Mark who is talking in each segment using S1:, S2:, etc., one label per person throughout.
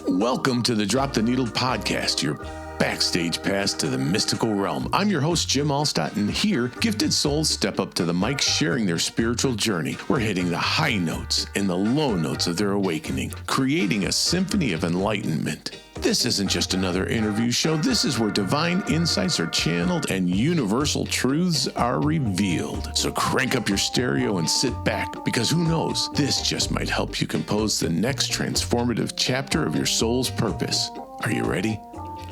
S1: Welcome to the Drop the Needle podcast, your backstage pass to the mystical realm. I'm your host, Jim Alstott, and here, gifted souls step up to the mic sharing their spiritual journey. We're hitting the high notes and the low notes of their awakening, creating a symphony of enlightenment. This isn't just another interview show. This is where divine insights are channeled and universal truths are revealed. So crank up your stereo and sit back, because who knows, this just might help you compose the next transformative chapter of your soul's purpose. Are you ready?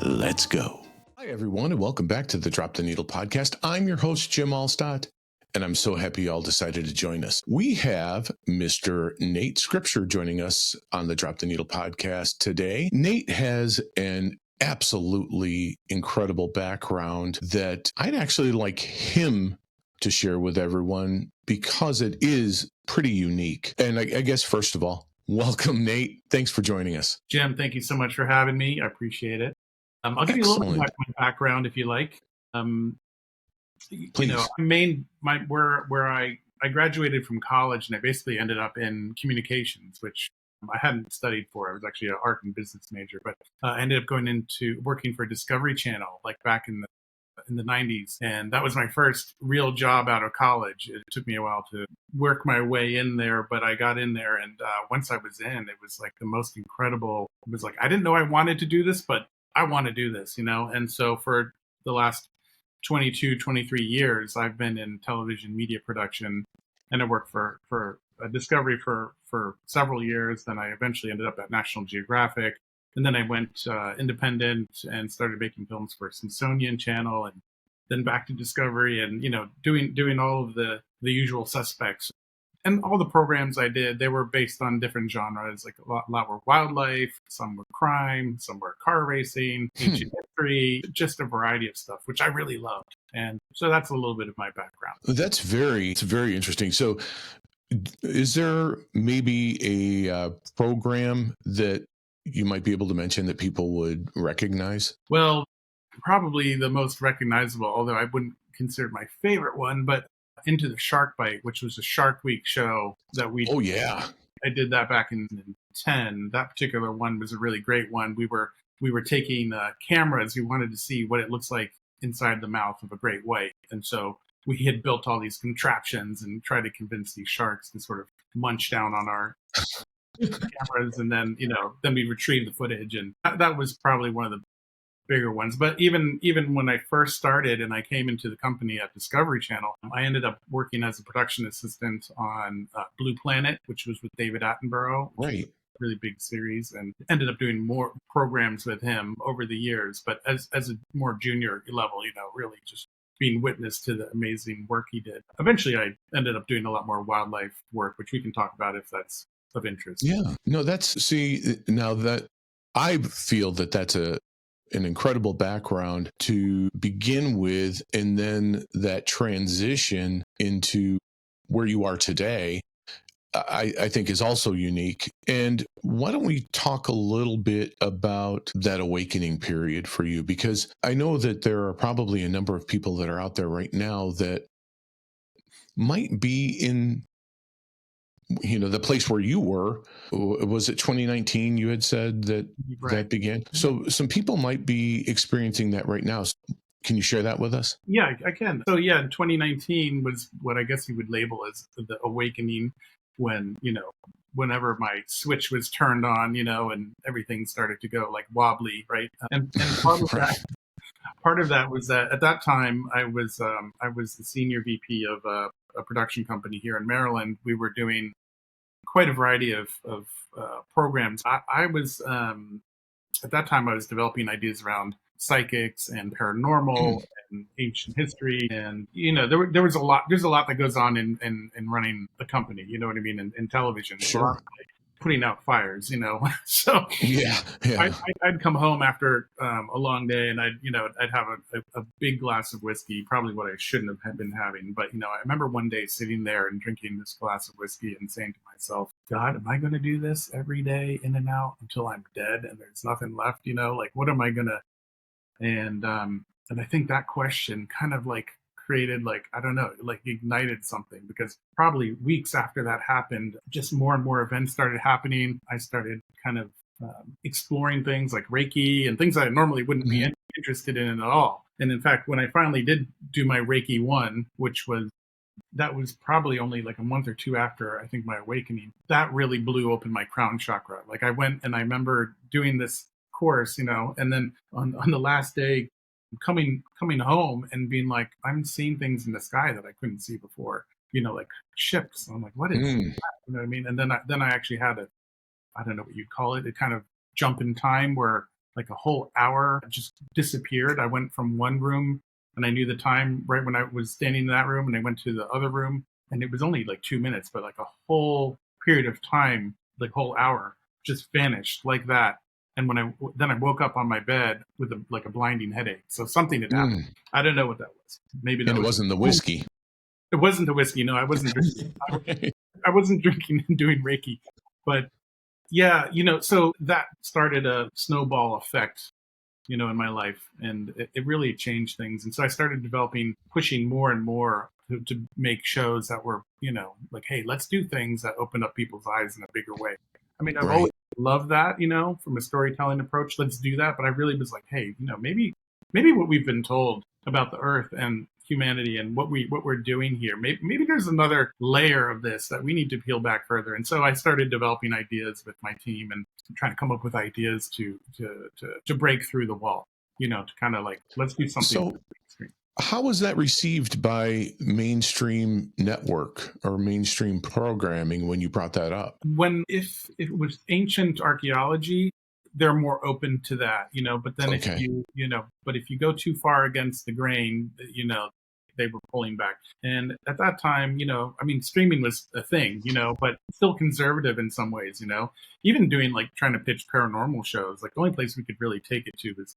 S1: Let's go. Hi, everyone, and welcome back to the Drop the Needle podcast. I'm your host, Jim Alstott, and I'm so happy you all decided to join us. We have Mr. Nate Scripture joining us on the Drop the Needle podcast today. Nate has an absolutely incredible background that I'd actually like him to share with everyone because it is pretty unique. And I guess, first of all, welcome, Nate. Thanks for joining us.
S2: Jim, thank you so much for having me. I appreciate it. I'll give you a little bit of my background if you like.
S1: Please.
S2: Where I graduated from college, and I basically ended up in communications, which I hadn't studied for. I was actually an art and business major, but I ended up going into working for Discovery Channel, like back in the 90s. And that was my first real job out of college. It took me a while to work my way in there, but I got in there. And once I was in, it was like the most incredible. It was like, I didn't know I wanted to do this, but I want to do this, And so for the last 22, 23 years, I've been in television media production, and I worked for Discovery for several years. Then I eventually ended up at National Geographic. And then I went independent and started making films for Smithsonian Channel, and then back to Discovery, and, doing all of the usual suspects. And all the programs I did, they were based on different genres. Like a lot were wildlife, some were crime, some were car racing, ancient history, just a variety of stuff, which I really loved. And so that's a little bit of my background.
S1: It's very interesting. So is there maybe a program that you might be able to mention that people would recognize?
S2: Well, probably the most recognizable, although I wouldn't consider it my favorite one, but Into the Shark Bite, which was a Shark Week show that we...
S1: Oh, yeah.
S2: I did that back in 2010. That particular one was a really great one. We were taking cameras. We wanted to see what it looks like inside the mouth of a great white. And so we had built all these contraptions and tried to convince these sharks to sort of munch down on our cameras. And then, then we retrieved the footage. And that was probably one of the bigger ones. But even when I first started and I came into the company at Discovery Channel, I ended up working as a production assistant on Blue Planet, which was with David Attenborough.
S1: Right.
S2: A really big series, and ended up doing more programs with him over the years. But as a more junior level, really just being witness to the amazing work he did. Eventually, I ended up doing a lot more wildlife work, which we can talk about if that's of interest.
S1: Yeah. No, now that I feel that that's an incredible background to begin with, and then that transition into where you are today, I think is also unique. And why don't we talk a little bit about that awakening period for you? Because I know that there are probably a number of people that are out there right now that might be in the place where you were. Was it 2019 you had said that that began? So some people might be experiencing that right now. Can you share that with us?
S2: Yeah, I can. So yeah, 2019 was what I guess you would label as the awakening, when, whenever my switch was turned on, and everything started to go like wobbly, right? And part of that was that at that time I was the senior VP of a production company here in Maryland. We were doing quite a variety of programs. I was at that time I was developing ideas around psychics and paranormal and ancient history, and there's a lot that goes on in running a company. You know what I mean? In television,
S1: sure.
S2: Putting out fires, So
S1: yeah.
S2: I'd come home after a long day, and I'd have a big glass of whiskey, probably what I shouldn't have been having. But I remember one day sitting there and drinking this glass of whiskey and saying to myself, God, am I going to do this every day in and out until I'm dead and there's nothing left? Like, what am I gonna? And I think that question kind of like created, like, I don't know, like ignited something, because probably weeks after that happened, just more and more events started happening. I started kind of exploring things like Reiki and things that I normally wouldn't be interested in at all. And in fact, when I finally did do my Reiki 1, that was probably only like a month or two after, I think, my awakening, that really blew open my crown chakra. Like, I went and I remember doing this course, and then on the last day, coming home and being like, I'm seeing things in the sky that I couldn't see before, like ships. I'm like, what is that? You know what I mean? And then I actually had I don't know what you'd call it, a kind of jump in time where like a whole hour just disappeared. I went from one room and I knew the time right when I was standing in that room, and I went to the other room, and it was only like 2 minutes, but like a whole period of time, like whole hour, just vanished like that. And when I woke up on my bed with a blinding headache. So something had happened. I don't know what that was. Maybe that
S1: And it wasn't the whiskey.
S2: It wasn't the whiskey. No, I wasn't drinking. I wasn't drinking and doing Reiki, but yeah, so that started a snowball effect, in my life, and it really changed things. And so I started pushing more and more to make shows that were, like, hey, let's do things that open up people's eyes in a bigger way. I mean, I've always loved that, from a storytelling approach. Let's do that. But I really was like, hey, maybe what we've been told about the earth and humanity and what we're doing here, maybe there's another layer of this that we need to peel back further. And so I started developing ideas with my team and trying to come up with ideas to break through the wall, to kind of like, let's do something.
S1: So how was that received by mainstream network or mainstream programming when you brought that up?
S2: If it was ancient archaeology, they're more open to that, but then if you go too far against the grain, they were pulling back. And at that time, I mean, streaming was a thing, but still conservative in some ways, even doing like trying to pitch paranormal shows, like the only place we could really take it to was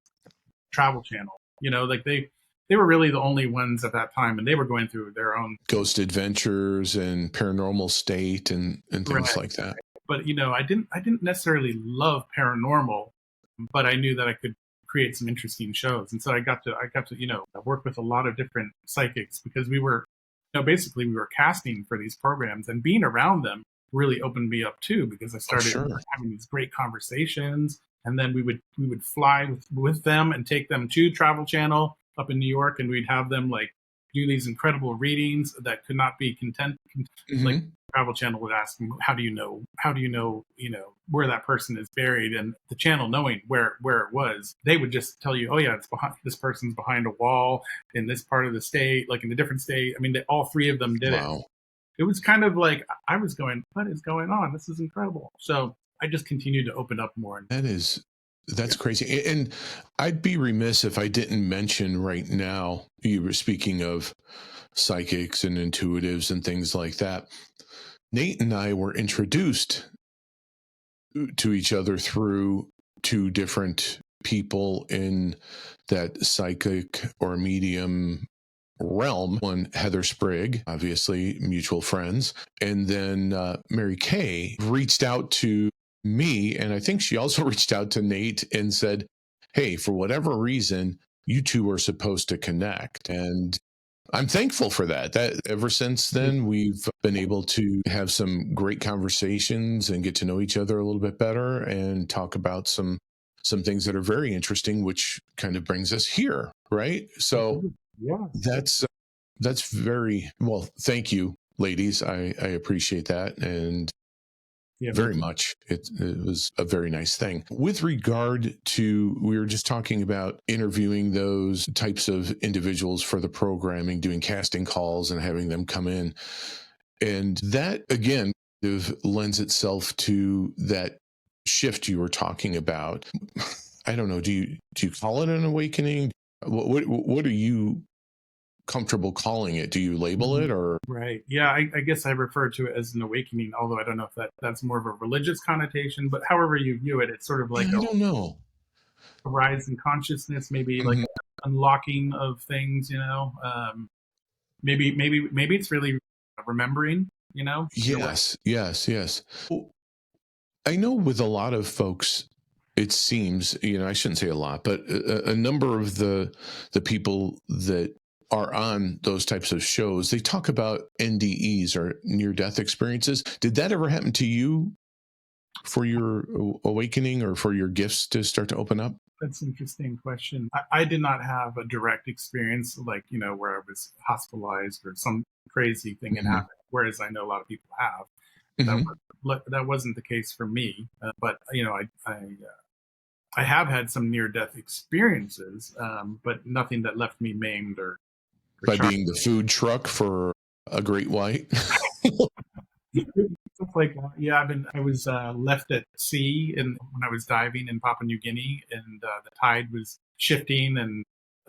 S2: Travel Channel, like they were really the only ones at that time, and they were going through their own
S1: Ghost Adventures and Paranormal State and things like that.
S2: But I didn't necessarily love paranormal, but I knew that I could create some interesting shows. And so I got to work with a lot of different psychics, because we were basically we were casting for these programs, and being around them really opened me up too, because I started having these great conversations. And then we would fly with them and take them to Travel Channel up in New York, and we'd have them like do these incredible readings that could not be like Travel Channel would ask them, how do you know where that person is buried? And the channel, knowing where it was, they would just tell you, oh yeah, it's behind, this person's behind a wall in this part of the state, like in a different state. I mean, all three of them did it. It was kind of like, I was going, what is going on? This is incredible. So I just continued to open up more.
S1: That's crazy. And I'd be remiss if I didn't mention right now, you were speaking of psychics and intuitives and things like that. Nate and I were introduced to each other through two different people in that psychic or medium realm. One, Heather Sprigg, obviously mutual friends. And then Mary Kay reached out to me, and I think she also reached out to Nate and said, hey, for whatever reason, you two are supposed to connect. And I'm thankful for that. That ever since then, we've been able to have some great conversations and get to know each other a little bit better and talk about some things that are very interesting, which kind of brings us here, right? So that's very well. Thank you, ladies. I appreciate that. And very much. It was a very nice thing. With regard to, we were just talking about interviewing those types of individuals for the programming, doing casting calls and having them come in. And that, again, lends itself to that shift you were talking about. I don't know. Do you call it an awakening? What are you comfortable calling it? Do you label it or?
S2: Right. Yeah, I guess I refer to it as an awakening, although I don't know if that's more of a religious connotation, but however you view it, it's sort of like
S1: I don't know.
S2: A rise in consciousness, maybe like unlocking of things, maybe it's really remembering,
S1: Yes. I know with a lot of folks, it seems, I shouldn't say a lot, but a number of the people that are on those types of shows, they talk about NDEs or near-death experiences. Did that ever happen to you for your awakening or for your gifts to start to open up?
S2: That's an interesting question. I did not have a direct experience like, where I was hospitalized or some crazy thing had
S1: Hmm.
S2: happened, whereas I know a lot of people have.
S1: Hmm.
S2: That wasn't the case for me. But, I have had some near-death experiences, but nothing that left me maimed or
S1: By
S2: sharp.
S1: being the food truck for a great white.
S2: Stuff like that. Yeah, I was left at sea, and when I was diving in Papua New Guinea, and the tide was shifting, and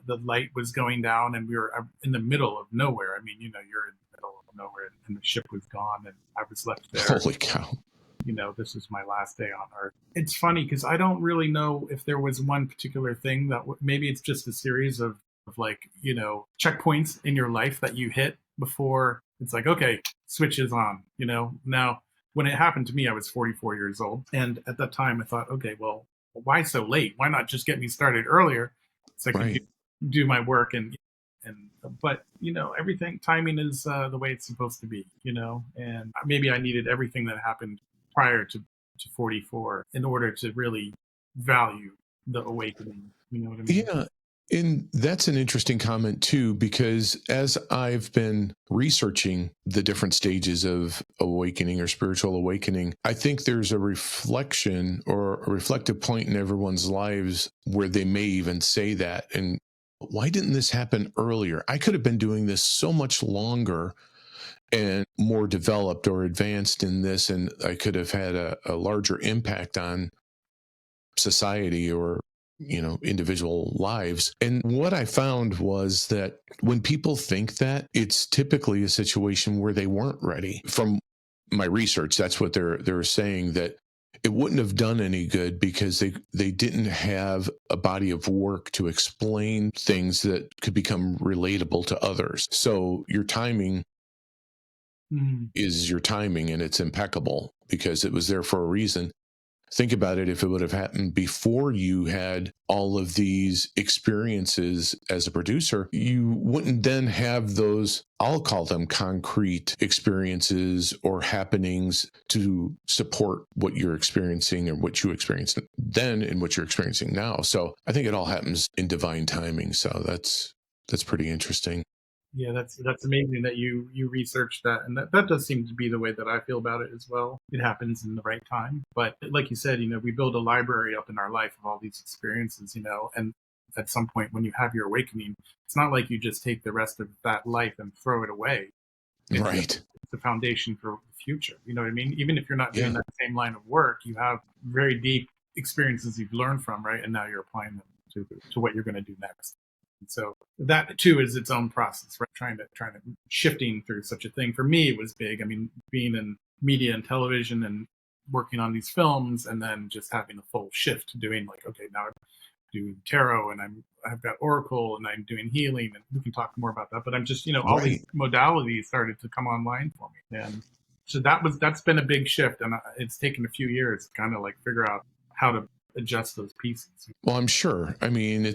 S2: the light was going down, and we were in the middle of nowhere. I mean, you're in the middle of nowhere, and the ship was gone, and I was left there.
S1: Holy cow.
S2: This is my last day on Earth. It's funny because I don't really know if there was one particular thing that maybe it's just a series of like, checkpoints in your life that you hit before it's like, okay, switches on, Now, when it happened to me, I was 44 years old. And at that time, I thought, okay, well, why so late? Why not just get me started earlier so I can
S1: Right.
S2: do my work but everything timing is the way it's supposed to be, and maybe I needed everything that happened prior to 44 in order to really value the awakening. You know what I mean?
S1: Yeah. And that's an interesting comment too, because as I've been researching the different stages of awakening or spiritual awakening, I think there's a reflection or a reflective point in everyone's lives where they may even say that. And why didn't this happen earlier? I could have been doing this so much longer and more developed or advanced in this, and I could have had a larger impact on society or individual lives. And what I found was that when people think that, it's typically a situation where they weren't ready. From my research, that's what they're saying, that it wouldn't have done any good because they didn't have a body of work to explain things that could become relatable to others. So your timing
S2: Mhm.
S1: is your timing, and it's impeccable because it was there for a reason. Think about it. If it would have happened before you had all of these experiences as a producer, you wouldn't then have those, I'll call them concrete experiences or happenings to support what you're experiencing or what you experienced then and what you're experiencing now. So I think it all happens in divine timing. So that's pretty interesting.
S2: Yeah, that's amazing that you researched that, and that does seem to be the way that I feel about it as well. It happens in the right time, but like you said, we build a library up in our life of all these experiences, and at some point when you have your awakening, it's not like you just take the rest of that life and throw it away. It's a,
S1: Right.
S2: it's a foundation for the future. You know what I mean? Even if you're not doing
S1: Yeah.
S2: that same line of work, you have very deep experiences you've learned from, right? And now you're applying them to what you're going to do next. And so that too is its own process, right? Trying to shifting through such a thing. For me, it was big. I mean, being in media and television and working on these films, and then just having a full shift to doing like, okay, now I'm doing tarot, and I've got oracle, and I'm doing healing, and we can talk more about that. But I'm just, all these
S1: Right.
S2: modalities started to come online for me, and so that's been a big shift, and it's taken a few years to kind of like figure out how to adjust those pieces.
S1: Well, I'm sure. I mean,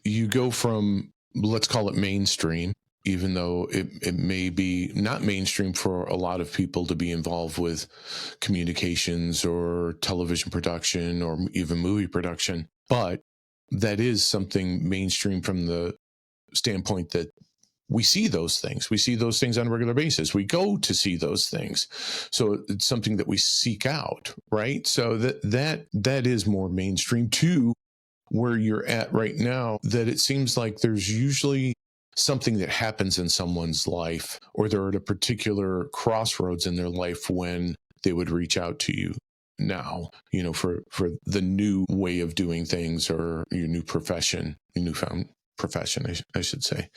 S1: you go from, let's call it mainstream, even though it may be not mainstream for a lot of people to be involved with communications or television production or even movie production. But that is something mainstream from the standpoint that we see those things. We see those things on a regular basis. We go to see those things. So it's something that we seek out, right? So that is more mainstream too, where you're at right now, that it seems like there's usually something that happens in someone's life, or they're at a particular crossroads in their life when they would reach out to you now, for the new way of doing things or your new profession, your newfound profession, I should say.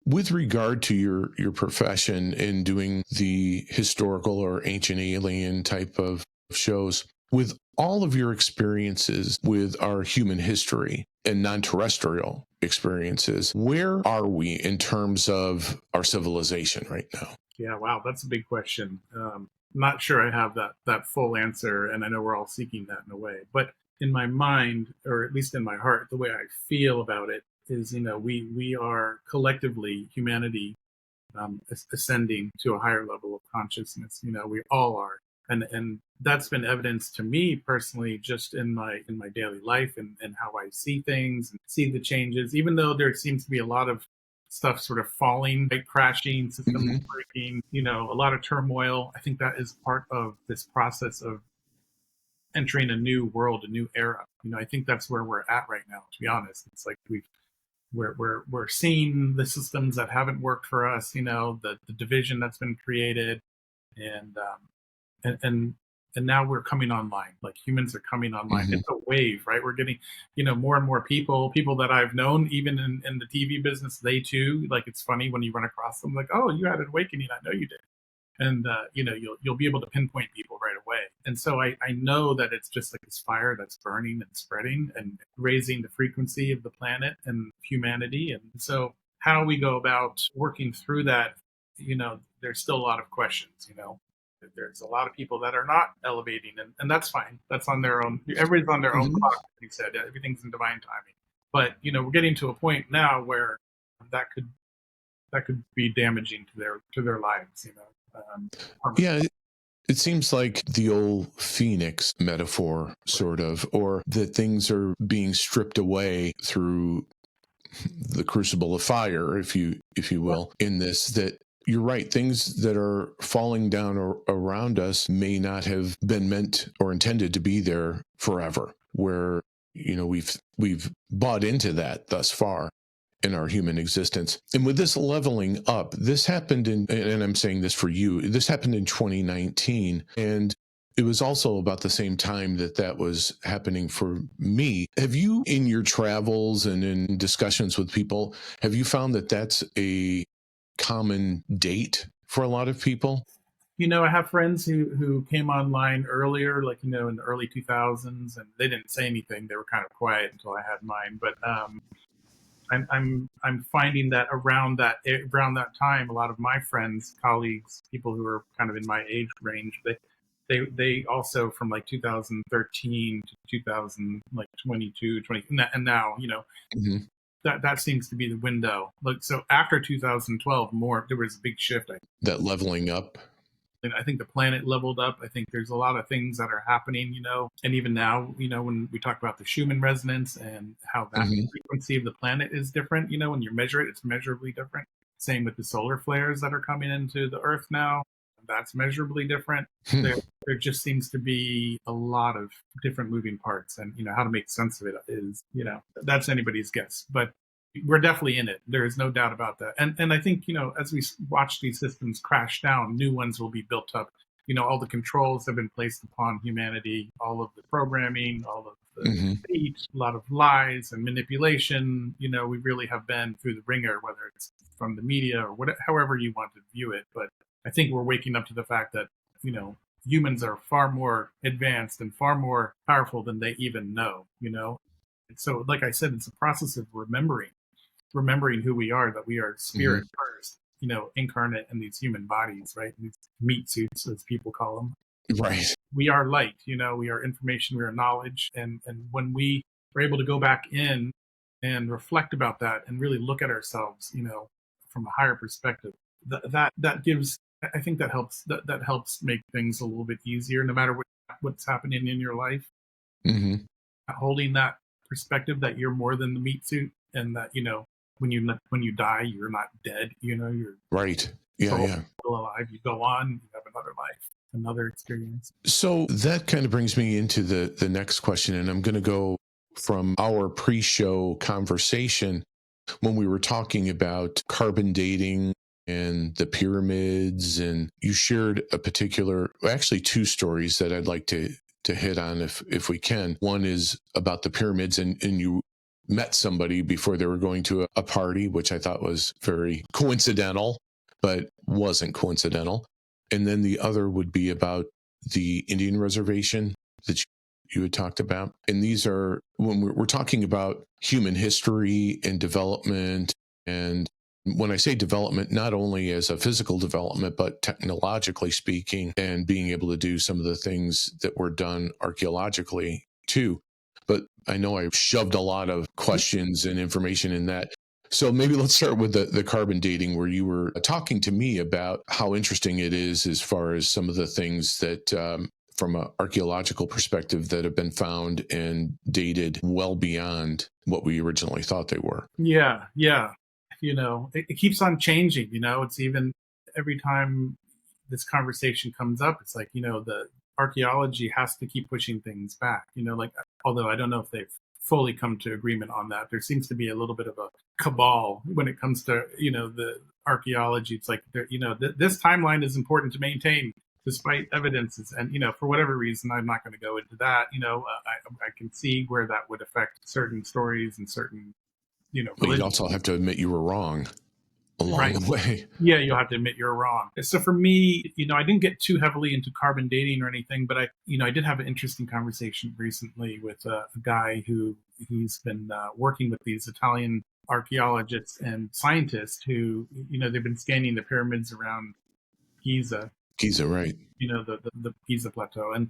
S1: With regard to your profession in doing the historical or ancient alien type of shows, with all of your experiences with our human history and non-terrestrial experiences, where are we in terms of our civilization right now?
S2: Yeah, wow, that's a big question. Not sure I have that full answer, and I know we're all seeking that in a way. But in my mind, or at least in my heart, the way I feel about it we are collectively, humanity, ascending to a higher level of consciousness. We all are, and that's been evidence to me personally, just in my daily life, and how I see things and see the changes. Even though there seems to be a lot of stuff sort of falling, like crashing, systems
S1: Hmm.
S2: breaking, a lot of turmoil. I think that is part of this process of entering a new world, a new era. I think that's where we're at right now. To be honest, it's like we're seeing the systems that haven't worked for us. The division that's been created, and and and now we're coming online. Like, humans are coming online.
S1: Hmm.
S2: It's a wave, right? We're getting more and more people that I've known, even in the TV business. They too, like, it's funny when you run across them, like, oh, you had an awakening, I know you did. And you'll be able to pinpoint people right away. And so I know that it's just like this fire that's burning and spreading and raising the frequency of the planet and humanity. And so how we go about working through that, there's still a lot of questions. There's a lot of people that are not elevating, and that's fine. That's on their own. Everybody's on their own
S1: Hmm.
S2: clock. Like you said, everything's in divine timing. But we're getting to a point now where that could be damaging to their lives.
S1: Yeah, it seems like the old phoenix metaphor, sort of, or that things are being stripped away through the crucible of fire, if you will, in this, that you're right, things that are falling down around us may not have been meant or intended to be there forever, where we've bought into that thus far in our human existence. And with this leveling up, this happened and I'm saying this for you, this happened in 2019. And it was also about the same time that was happening for me. Have you, in your travels and in discussions with people, have you found that that's a common date for a lot of people?
S2: I have friends who came online earlier, like in the early 2000s, and they didn't say anything. They were kind of quiet until I had mine. But I'm finding that around that time, a lot of my friends, colleagues, people who are kind of in my age range, they also, from like 2013 to 2000, like 22, 20, and now
S1: Hmm.
S2: that seems to be the window. Like, so after 2012, there was a big shift.
S1: That leveling up.
S2: I think the planet leveled up. I think there's a lot of things that are happening, and even now, when we talk about the Schumann resonance and how that
S1: Hmm.
S2: frequency of the planet is different, when you measure it, it's measurably different. Same with the solar flares that are coming into the Earth now. That's measurably different. There, there just seems to be a lot of different moving parts, and how to make sense of it is, that's anybody's guess. But we're definitely in it. There is no doubt about that. And I think, as we watch these systems crash down, new ones will be built up. All the controls have been placed upon humanity, all of the programming, all of the
S1: Hmm.
S2: speech, a lot of lies and manipulation. We really have been through the ringer, whether it's from the media or whatever, however you want to view it. But I think we're waking up to the fact that, humans are far more advanced and far more powerful than they even know. So, like I said, it's a process of remembering who we are, that we are
S1: Hmm.
S2: spirit first, incarnate in these human bodies, right? These meat suits, as people call them.
S1: Right.
S2: We are light, we are information, we are knowledge. And when we are able to go back in and reflect about that and really look at ourselves, from a higher perspective, that gives, I think that helps make things a little bit easier, no matter what's happening in your life.
S1: Hmm.
S2: Holding that perspective that you're more than the meat suit, and that when you die, you're not dead. Your
S1: Right. Yeah,
S2: soul
S1: yeah.
S2: is still alive. You go on, you have another life, another experience.
S1: So that kind of brings me into the next question, and I'm going to go from our pre-show conversation when we were talking about carbon dating and the pyramids, and you shared a particular, actually two stories that I'd like to hit on if we can. One is about the pyramids, and you met somebody before they were going to a party, which I thought was very coincidental, but wasn't coincidental. And then the other would be about the Indian reservation that you had talked about. And these are, when we're talking about human history and development, and when I say development, not only as a physical development, but technologically speaking, and being able to do some of the things that were done archaeologically too. But I know I shoved a lot of questions and information in that. So maybe let's start with the carbon dating, where you were talking to me about how interesting it is as far as some of the things that from an archeological perspective that have been found and dated well beyond what we originally thought they were.
S2: Yeah, yeah. It keeps on changing. It's even every time this conversation comes up, it's like, the archaeology has to keep pushing things back. Like, although I don't know if they've fully come to agreement on that. There seems to be a little bit of a cabal when it comes to, the archaeology. It's like, this timeline is important to maintain despite evidences. And, for whatever reason, I'm not going to go into that. I can see where that would affect certain stories and certain,
S1: But you'd also have to admit you were wrong along the way.
S2: Yeah, you'll have to admit you're wrong. So for me, I didn't get too heavily into carbon dating or anything, but I did have an interesting conversation recently with a guy who he's been working with these Italian archaeologists and scientists who, they've been scanning the pyramids around Giza.
S1: Giza, right.
S2: The Giza plateau. And,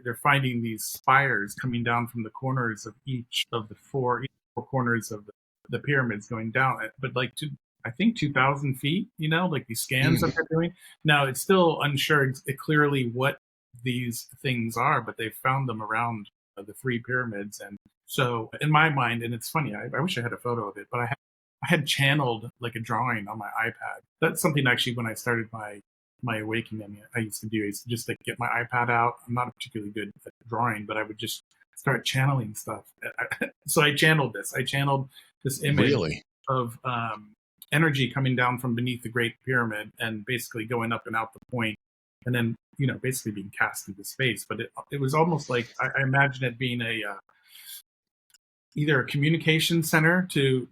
S2: they're finding these spires coming down from the corners of each of the four corners of the pyramids going down. But like I think 2,000 feet, like these scans that they're doing. Now, it's still unsure clearly what these things are, but they've found them around the three pyramids. And so in my mind, and it's funny, I wish I had a photo of it, but I had channeled like a drawing on my iPad. That's something actually when I started my awakening, I used to do is just like get my iPad out. I'm not particularly good at drawing, but I would just start channeling stuff. So I channeled this. I channeled this image of energy coming down from beneath the Great Pyramid and basically going up and out the point, and then basically being cast into space. But it was almost like I imagine it being either a communication center to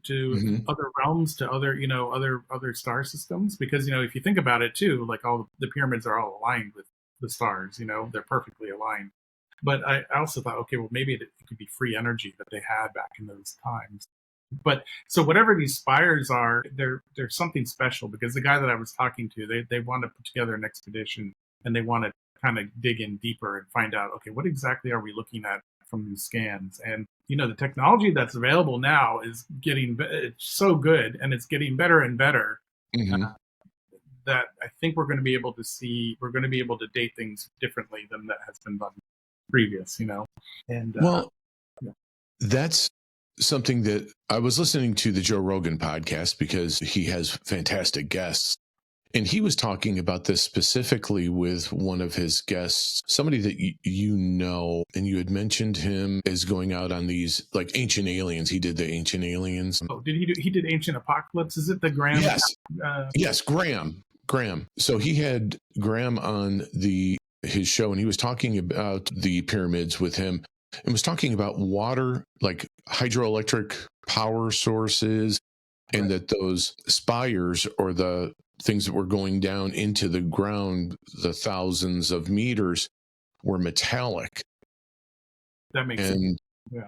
S2: other realms, to other other star systems. Because if you think about it too, like all the pyramids are all aligned with the stars. They're perfectly aligned. But I also thought, okay, well, maybe it could be free energy that they had back in those times. But so whatever these spires are, they're something special, because the guy that I was talking to, they want to put together an expedition and they want to kind of dig in deeper and find out, okay, what exactly are we looking at from these scans? And the technology that's available now is it's so good, and it's getting better and better. That I think we're going to be able to date things differently than that has been done previous. And
S1: that's something that I was listening to the Joe Rogan podcast, because he has fantastic guests. And he was talking about this specifically with one of his guests, somebody that and you had mentioned him as going out on these like ancient aliens. He did the ancient aliens.
S2: Oh, did he did Ancient Apocalypse? Is it the Graham?
S1: Yes. Yes, Graham. So he had Graham on his show, and he was talking about the pyramids with him, and was talking about water, like hydroelectric power sources, and that those spires, or the things that were going down into the ground, the thousands of meters, were metallic.
S2: That makes sense.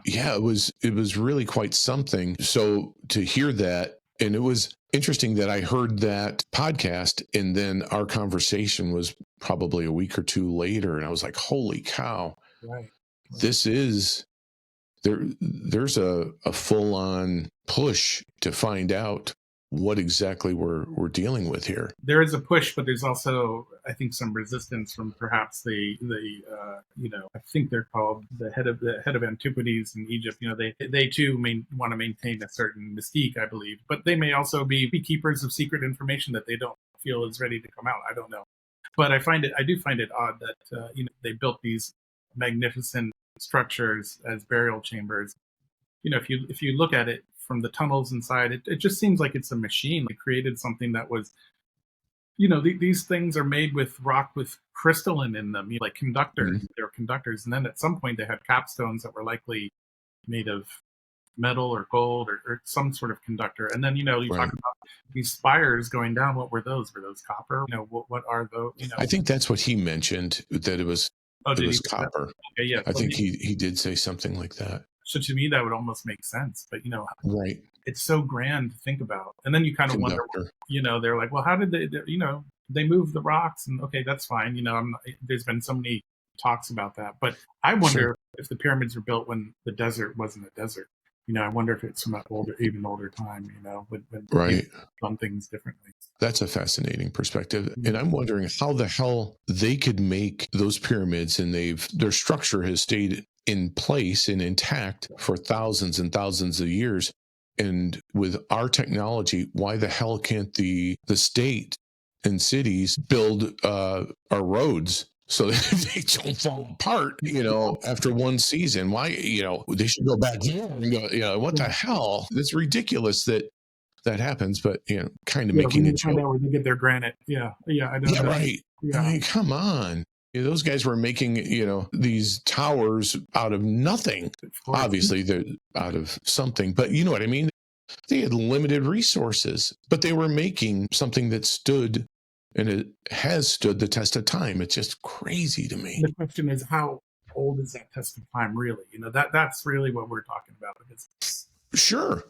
S1: Yeah, it was really quite something. So to hear that, and it was interesting that I heard that podcast, and then our conversation was probably a week or two later, and I was like, holy cow.
S2: Right.
S1: This is there's a full-on push to find out what exactly we're dealing with here. There
S2: is a push, but there's also, I think, some resistance from perhaps the I think they're called the head of antiquities in Egypt. They too want to maintain a certain mystique, I believe, but they may also be keepers of secret information that they don't feel is ready to come out. I don't know, but I do find it odd that they built these magnificent structures as burial chambers. If you look at it from the tunnels inside, it just seems like it's a machine. They created something that was, these things are made with rock with crystalline in them, like conductors. Mm-hmm. They were conductors, and then at some point they had capstones that were likely made of metal or gold or some sort of conductor. And then you talk about these spires going down. What were those? Were those copper? What are those?
S1: I think that's what he mentioned, that it was. Oh, it was copper. Okay, yeah. I think he did say something like that.
S2: So to me, that would almost make sense. But,
S1: right.
S2: It's so grand to think about. And then you kind of wonder, they're like, well, how did they move the rocks? And okay, that's fine. There's been so many talks about that. But I
S1: Sure.
S2: wonder if the pyramids were built when the desert wasn't a desert. I wonder if it's from an even older time, when
S1: Right.
S2: people done things differently.
S1: That's a fascinating perspective. And
S2: Mhm.
S1: I'm wondering how the hell they could make those pyramids, and their structure has stayed in place and intact for thousands and thousands of years. And with our technology, why the hell can't the state and cities build our roads so that they don't fall apart, after one season? Why, they should go back there and go, what the
S2: Yeah.
S1: hell? It's ridiculous that happens, but kind of
S2: Yeah, we
S1: making a
S2: need to find
S1: joke.
S2: out where they get their granite. Yeah, yeah, I don't
S1: Yeah,
S2: know.
S1: right. I
S2: Yeah,
S1: mean, come on. Those guys were making, these towers out of nothing.
S2: of course.
S1: Obviously, they're out of something, but you know what I mean? They had limited resources, but they were making something that stood, and it has stood the test of time. It's just crazy to me.
S2: The question is, how old is that test of time really? That's really what we're talking about, because
S1: Sure.
S2: it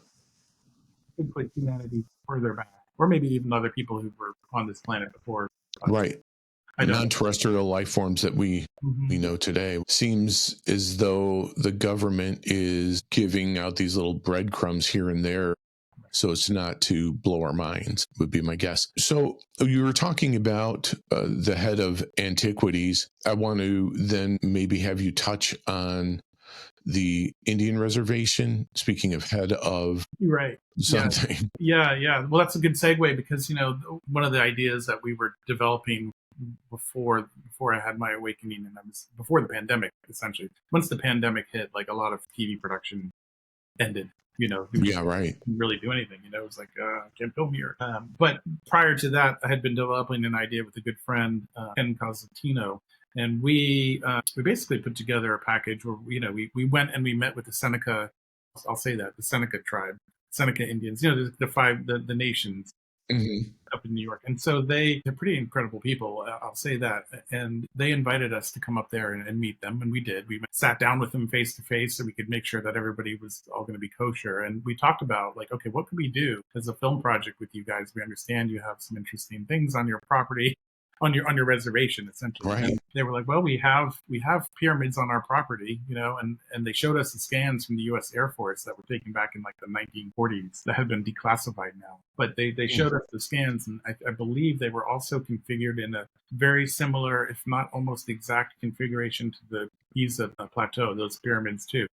S2: could put humanity further back, or maybe even other people who were on this planet before us.
S1: Right.
S2: I don't know.
S1: Non-terrestrial life forms that we
S2: Mhm.
S1: know today. Seems as though the government is giving out these little breadcrumbs here and there, so it's not to blow our minds, would be my guess. So you were talking about the head of antiquities. I want to then maybe have you touch on the Indian reservation, speaking of head of
S2: You're right. Yeah.
S1: something.
S2: Yeah. Well, that's a good segue, because one of the ideas that we were developing before I had my awakening, and I was before the pandemic, essentially. Once the pandemic hit, like, a lot of TV production ended. You just
S1: Yeah, right.
S2: couldn't really do anything. It was like, can't film here. But prior to that, I had been developing an idea with a good friend, Ken Cosentino, and we basically put together a package where we went and we met with the Seneca. I'll say that the Seneca tribe, Seneca Indians. The five the nations
S1: Hmm.
S2: up in New York. And so they're pretty incredible people. I'll say that. And they invited us to come up there and meet them. And we did. We sat down with them face to face so we could make sure that everybody was all going to be kosher. And we talked about, like, okay, what can we do as a film project with you guys? We understand you have some interesting things on your property, on your reservation, essentially.
S1: Right.
S2: And they were like, well, we have pyramids on our property, and they showed us the scans from the U.S. Air Force that were taken back in like the 1940s that have been declassified now. But they showed us the scans, and I believe they were also configured in a very similar, if not almost exact, configuration to the Giza plateau, those pyramids too.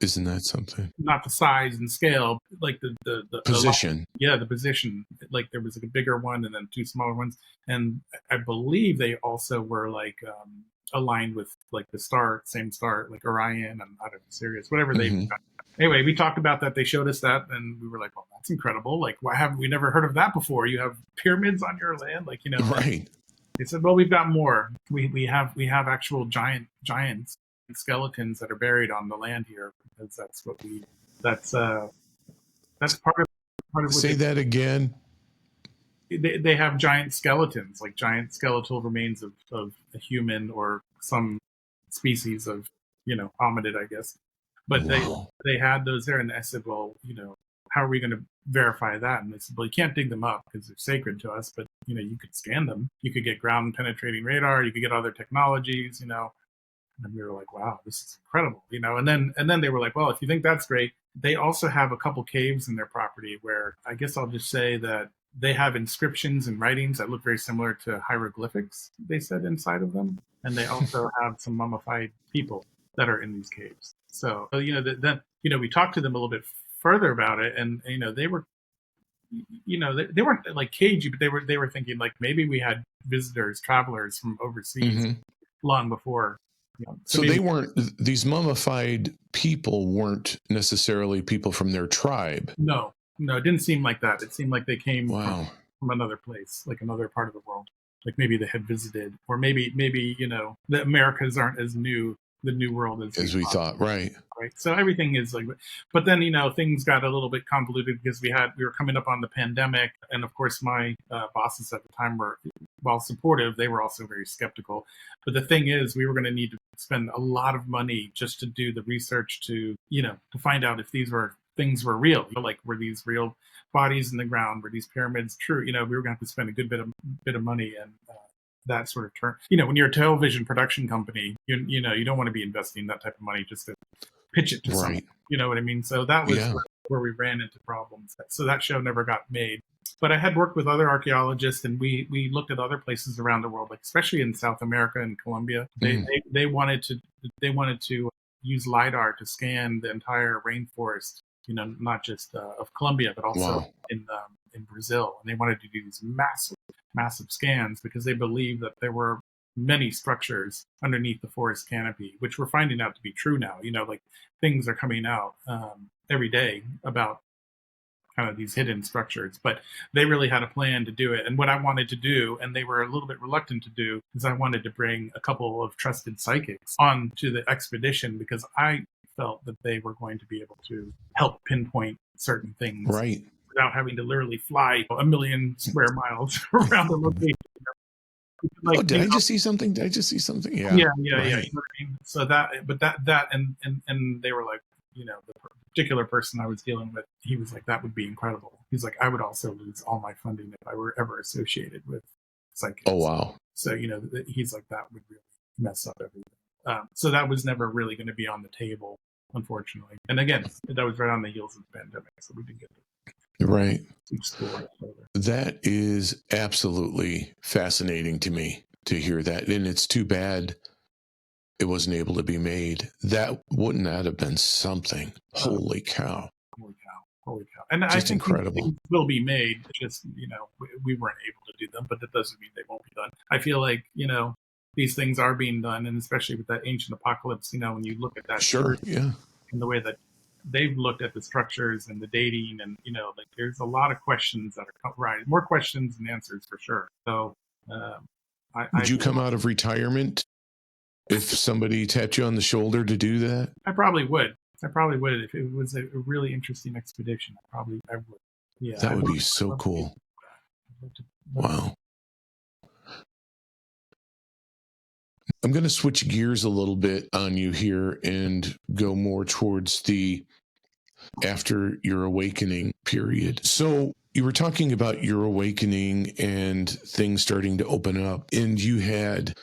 S1: Isn't that something?
S2: Not the size and scale, like the
S1: Position.
S2: the position. Like, there was like a bigger one and then two smaller ones, and I believe they also were like aligned with like the same star, like Orion, and I don't know, Sirius, whatever they.
S1: Hmm.
S2: Anyway, we talked about that. They showed us that, and we were like, "Well, that's incredible! Like, why haven't we never heard of that before? You have pyramids on your land, like."
S1: Right.
S2: They said, "Well, we've got more. We have actual giants skeletons that are buried on the land here, because that's part of what
S1: Say that again.
S2: they have giant skeletons, like giant skeletal remains of a human or some species of hominid, I guess. But
S1: Wow.
S2: they had those there, and I said, well, how are we going to verify that? And they said, well, you can't dig them up because they're sacred to us, but you could scan them. You could get ground penetrating radar. You could get other technologies. And we were like, wow, this is incredible. And then they were like, well, if you think that's great, they also have a couple caves in their property where, I guess I'll just say that they have inscriptions and writings that look very similar to hieroglyphics, they said, inside of them. And they also have some mummified people that are in these caves. So, then, we talked to them a little bit further about it, and, they were, they weren't like cagey, but they were thinking, like, maybe we had visitors, travelers from overseas
S1: Hmm.
S2: long before.
S1: So
S2: Maybe,
S1: these mummified people weren't necessarily people from their tribe.
S2: no, it didn't seem like that. It seemed like they came
S1: Wow.
S2: from another place, like another part of the world. Like, maybe they had visited, or maybe the Americas aren't as new, the new world,
S1: As we thought. Right.
S2: right? So everything is like, but then things got a little bit convoluted because we were coming up on the pandemic, and of course my bosses at the time were, while supportive, they were also very skeptical. But the thing is, we were going to need to spend a lot of money just to do the research to find out if things were real. Like, were these real bodies in the ground? Were these pyramids true? We were going to have to spend a good bit of money, and that sort of turn. When you're a television production company, you don't want to be investing that type of money just to pitch it to someone.
S1: Right.
S2: You know what I mean? So that was
S1: Yeah.
S2: where we ran into problems. So that show never got made. But I had worked with other archaeologists, and we looked at other places around the world, like especially in South America and Colombia. They wanted to use LiDAR to scan the entire rainforest, not just of Colombia, but also in Brazil. And they wanted to do these massive scans because they believed that there were many structures underneath the forest canopy, which we're finding out to be true now. Like things are coming out every day about kind of these hidden structures, but they really had a plan to do it. And what I wanted to do, and they were a little bit reluctant to do, is I wanted to bring a couple of trusted psychics onto the expedition because I felt that they were going to be able to help pinpoint certain things without having to literally fly 1 million square miles around the location.
S1: Like, did I just see something? Yeah.
S2: Yeah. You know what I mean? So and they were like, the particular person I was dealing with, he was like, that would be incredible. He's like, I would also lose all my funding if I were ever associated with psychics.
S1: Oh, wow.
S2: So, he's like, that would really mess up everything. So that was never really going to be on the table, unfortunately. And again, that was right on the heels of the pandemic, so we didn't get to explore it further.
S1: That is absolutely fascinating to me to hear that. And it's too bad it wasn't able to be made. Wouldn't that have been something? Holy cow.
S2: Holy cow. And
S1: just
S2: I think
S1: incredible.
S2: Things will be made. Just, we weren't able to do them, but that doesn't mean they won't be done. I feel like, these things are being done, and especially with that ancient apocalypse, when you look at that.
S1: Sure, yeah.
S2: And the way that they've looked at the structures and the dating, and, like there's a lot of questions that are right. More questions than answers for sure. So,
S1: would you come out of retirement if somebody tapped you on the shoulder to do that?
S2: I probably would. If it was a really interesting expedition. I would. Yeah,
S1: that would be so cool. Wow. I'm going to switch gears a little bit on you here and go more towards the after your awakening period. So you were talking about your awakening and things starting to open up, and you had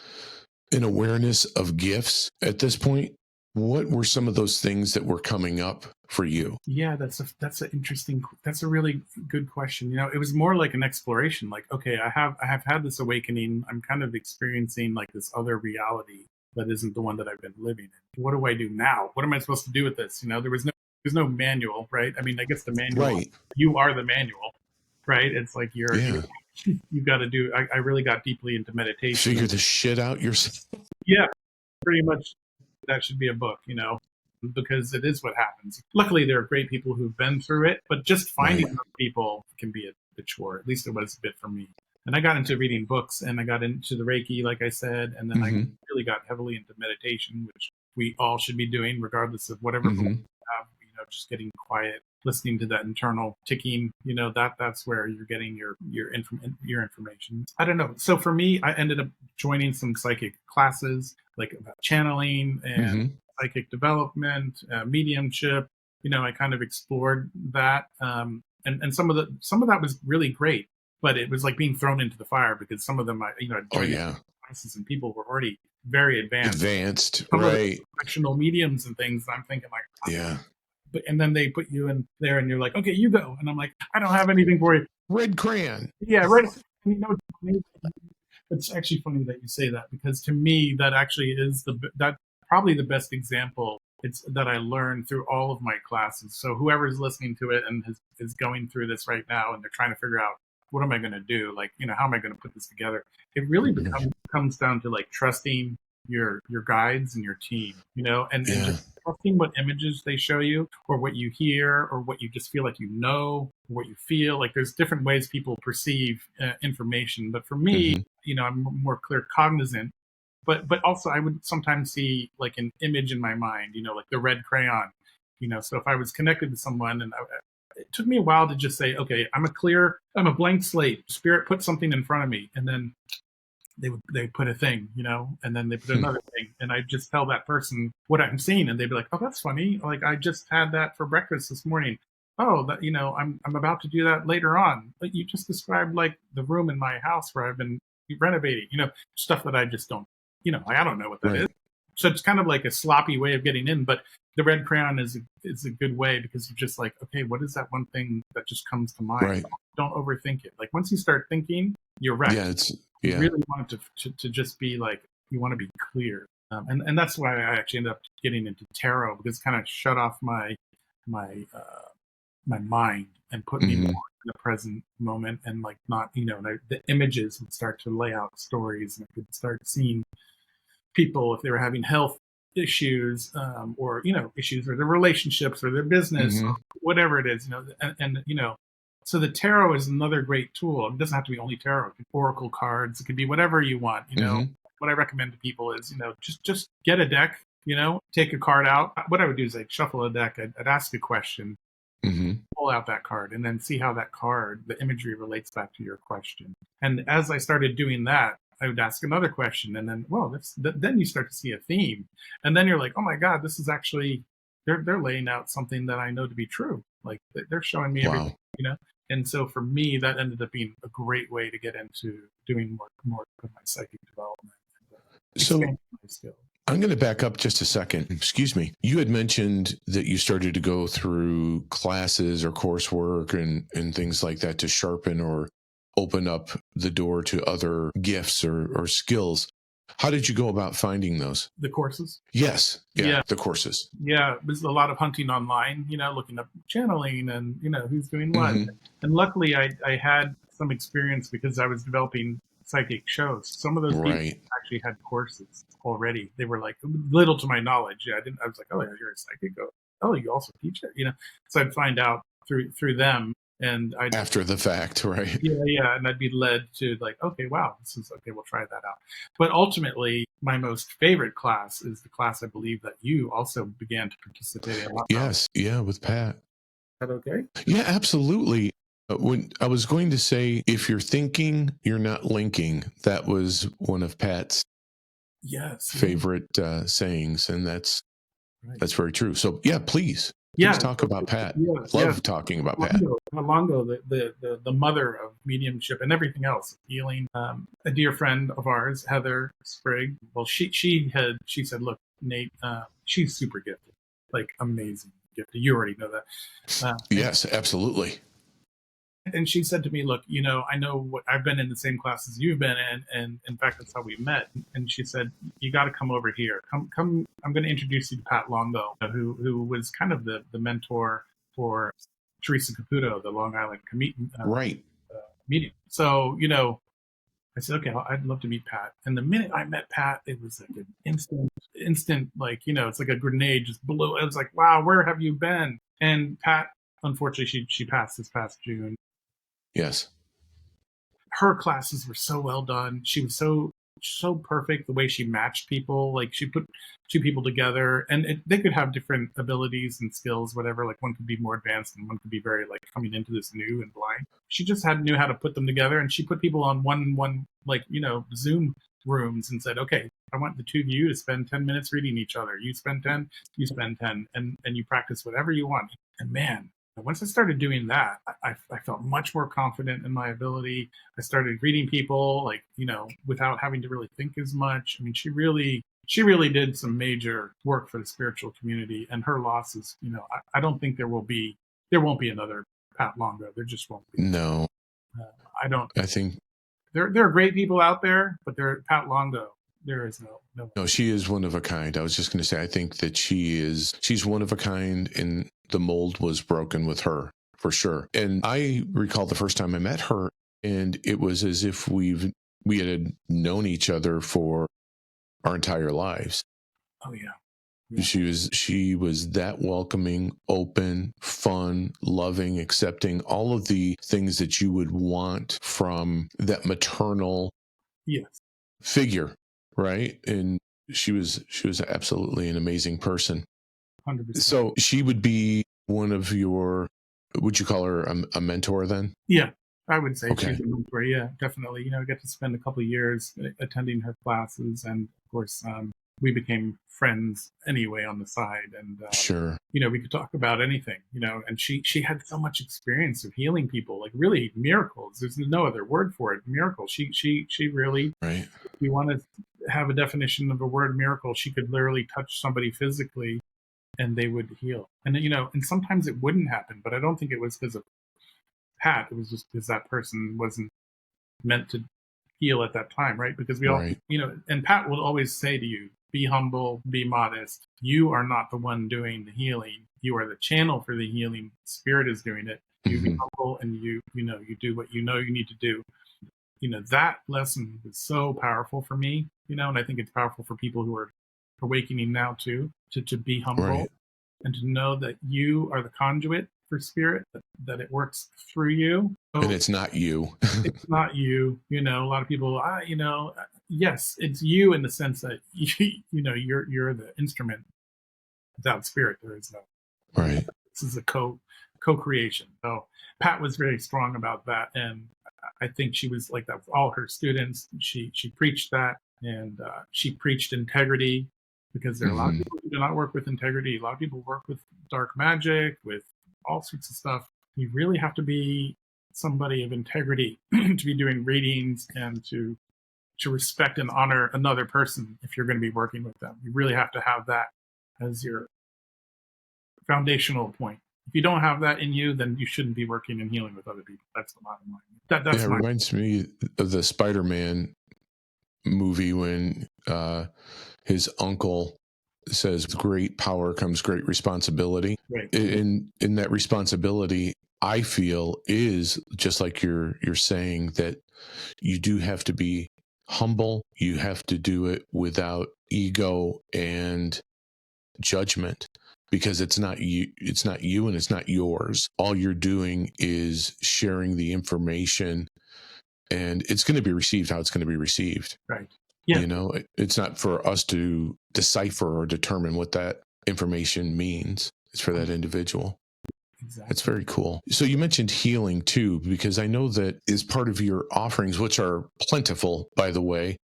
S1: an awareness of gifts at this point. What were some of those things that were coming up for you?
S2: Yeah, that's a really good question. It was more like an exploration. Like, okay, I have had this awakening. I'm kind of experiencing like this other reality that isn't the one that I've been living in. What do I do now? What am I supposed to do with this? There's no manual, right? I mean, I guess the manual, you are the manual, right? It's like you got to do. I really got deeply into meditation.
S1: Figure the shit out yourself.
S2: Yeah, pretty much. That should be a book, because it is what happens. Luckily, there are great people who've been through it, but just finding those people can be a chore. At least it was a bit for me. And I got into reading books, and I got into the Reiki, like I said, and then I really got heavily into meditation, which we all should be doing, regardless of whatever goal you have. Just getting quiet, listening to that internal ticking. That's where you're getting your information. I don't know. So for me, I ended up joining some psychic classes, like about channeling and psychic development, mediumship. I kind of explored that, and some of that was really great, but it was like being thrown into the fire because some of them, I joined classes and people were already very advanced,
S1: right?
S2: Professional mediums and things. And I'm thinking like,
S1: yeah.
S2: And then they put you in there and you're like, okay, you go. And I'm like, I don't have anything for you.
S1: Red crayon.
S2: Yeah, right. It's actually funny that you say that, because to me, that actually is that probably the best example that I learned through all of my classes. So whoever's listening to it and is going through this right now and they're trying to figure out, what am I going to do? Like, how am I going to put this together? It really comes down to like trusting your guides and your team, and just trusting what images they show you, or what you hear, or what you just feel like or what you feel. Like there's different ways people perceive information. But for me, I'm more clear cognizant. But also I would sometimes see like an image in my mind, like the red crayon, So if I was connected to someone and it took me a while to just say, okay, I'm a blank slate. Spirit put something in front of me, and then they put a thing, and then they put another thing, and I just tell that person what I'm seeing, and they'd be like, oh, that's funny. Like I just had that for breakfast this morning. Oh, that, I'm about to do that later on. But you just described like the room in my house where I've been renovating, stuff that I just don't, I don't know what that is.
S1: Right.
S2: So it's kind of like a sloppy way of getting in, but the red crayon is a good way because you're just like, okay, what is that one thing that just comes to mind?
S1: Right.
S2: Don't overthink it. Like once you start thinking, you're wrecked.
S1: Yeah.
S2: You really want it to just be like, you want to be clear. And that's why I actually ended up getting into tarot, because it kind of shut off my my mind and put me more in the present moment, and like not, the images would start to lay out stories, and I could start seeing people if they were having health issues, or issues or their relationships or their business, or whatever it is, and so the tarot is another great tool. It doesn't have to be only tarot. It could be oracle cards. It could be whatever you want. What I recommend to people is, just get a deck, take a card out. What I would do is I'd shuffle a deck. I'd ask a question, pull out that card, and then see how that card, the imagery, relates back to your question. And as I started doing that, I would ask another question, and then, then you start to see a theme, and then you're like, oh my God, this is actually, they're laying out something that I know to be true. Like they're showing me everything, And so for me, that ended up being a great way to get into doing more of my psychic development.
S1: So
S2: My skill.
S1: I'm going to back up just a second. Excuse me. You had mentioned that you started to go through classes or coursework and things like that to sharpen or open up the door to other gifts or skills. How did you go about finding those?
S2: The courses?
S1: Yes. Yeah. The courses.
S2: Yeah. There's a lot of hunting online, looking up channeling and, who's doing what. And luckily I had some experience because I was developing psychic shows. Some of those people actually had courses already. They were like, little to my knowledge. Yeah, I was like, oh, yeah, you're a psychic. Oh, you also teach it, So I'd find out through them. And I'd,
S1: after the fact, right?
S2: Yeah. And I'd be led to like, okay, wow, this is okay. We'll try that out. But ultimately, my most favorite class is the class I believe that you also began to participate in.
S1: Yes. Yeah. With Pat.
S2: Is that okay?
S1: Yeah, absolutely. When I was going to say, if you're thinking, you're not linking, that was one of Pat's favorite sayings. And that's very true. So yeah, please talk about Pat. Love talking about Pat.
S2: Longo, the mother of mediumship and everything else, healing. A dear friend of ours, Heather Sprigg. Well, she said, look, Nate, she's super gifted, like amazing gifted. You already know that.
S1: Yes, absolutely.
S2: And she said to me, look, I know what I've been in the same classes you've been in. And in fact, that's how we met. And she said, you got to come over here. Come. I'm going to introduce you to Pat Longo, who was kind of the mentor for Teresa Caputo, the Long Island medium. So, I said, okay, I'd love to meet Pat. And the minute I met Pat, it was like an instant, like, it's like a grenade just blew. It was like, wow, where have you been? And Pat, unfortunately, she passed this past June.
S1: Yes.
S2: Her classes were so well done. She was so perfect the way she matched people. Like she put two people together, and they could have different abilities and skills, whatever. Like one could be more advanced and one could be very like coming into this new and blind. She just knew how to put them together, and she put people on one like, Zoom rooms and said, okay, I want the two of you to spend 10 minutes reading each other. You spend 10, you spend 10, and you practice whatever you want. And man, once I started doing that, I felt much more confident in my ability. I started reading people, like, without having to really think as much. I mean, she really did some major work for the spiritual community, and her loss is, I don't think there won't be another Pat Longo. There just won't be.
S1: No. I think
S2: there are great people out there, but Pat Longo, there is no.
S1: No, she is one of a kind. I was just going to say, I think that she's one of a kind, and the mold was broken with her for sure. And I recall the first time I met her, and it was as if we had known each other for our entire lives.
S2: Oh yeah.
S1: She was that welcoming, open, fun, loving, accepting, all of the things that you would want from that maternal figure, right? And she was absolutely an amazing person.
S2: 100%.
S1: So she would be one of your, would you call her a mentor then?
S2: Yeah, I would say
S1: okay.
S2: She's a mentor. Yeah, definitely. I get to spend a couple of years attending her classes, and of course, we became friends anyway on the side. And,
S1: Sure.
S2: we could talk about anything, and she had so much experience of healing people, like really miracles. There's no other word for it. Miracle. She really,
S1: Right.
S2: if you want to have a definition of the word miracle, she could literally touch somebody physically and they would heal. And, and sometimes it wouldn't happen, but I don't think it was because of Pat. It was just because that person wasn't meant to heal at that time, right? Because we all,
S1: Right.
S2: and Pat will always say to you, be humble, be modest. You are not the one doing the healing. You are the channel for the healing. Spirit is doing it. You be humble and you do what you need to do. That lesson is so powerful for me, and I think it's powerful for people who are awakening now too, to be humble
S1: Right.
S2: and to know that you are the conduit for spirit, that it works through you. So
S1: And it's not you.
S2: it's not you. A lot of people, yes, it's you in the sense that you're the instrument. Without spirit, there is no.
S1: Right.
S2: This is a co-creation. So Pat was very strong about that, and I think she was like that with all her students. She preached that, and she preached integrity, because there are a lot of people who do not work with integrity. A lot of people work with dark magic, with all sorts of stuff. You really have to be somebody of integrity to be doing readings and to respect and honor another person if you're going to be working with them. You really have to have that as your foundational point. If you don't have that in you, then you shouldn't be working and healing with other people. That's the bottom line. That's
S1: It reminds me of the Spider-Man movie when his uncle says, with great power comes great responsibility.
S2: Right.
S1: In that responsibility, I feel, is just like you're saying, that you do have to be humble. You have to do it without ego and judgment, because it's not you and it's not yours. All you're doing is sharing the information, and it's going to be received how it's going to be received.
S2: Right. Yeah.
S1: It's not for us to decipher or determine what that information means. It's for that individual.
S2: Exactly.
S1: It's very cool. So you mentioned healing too, because I know that is part of your offerings, which are plentiful, by the way.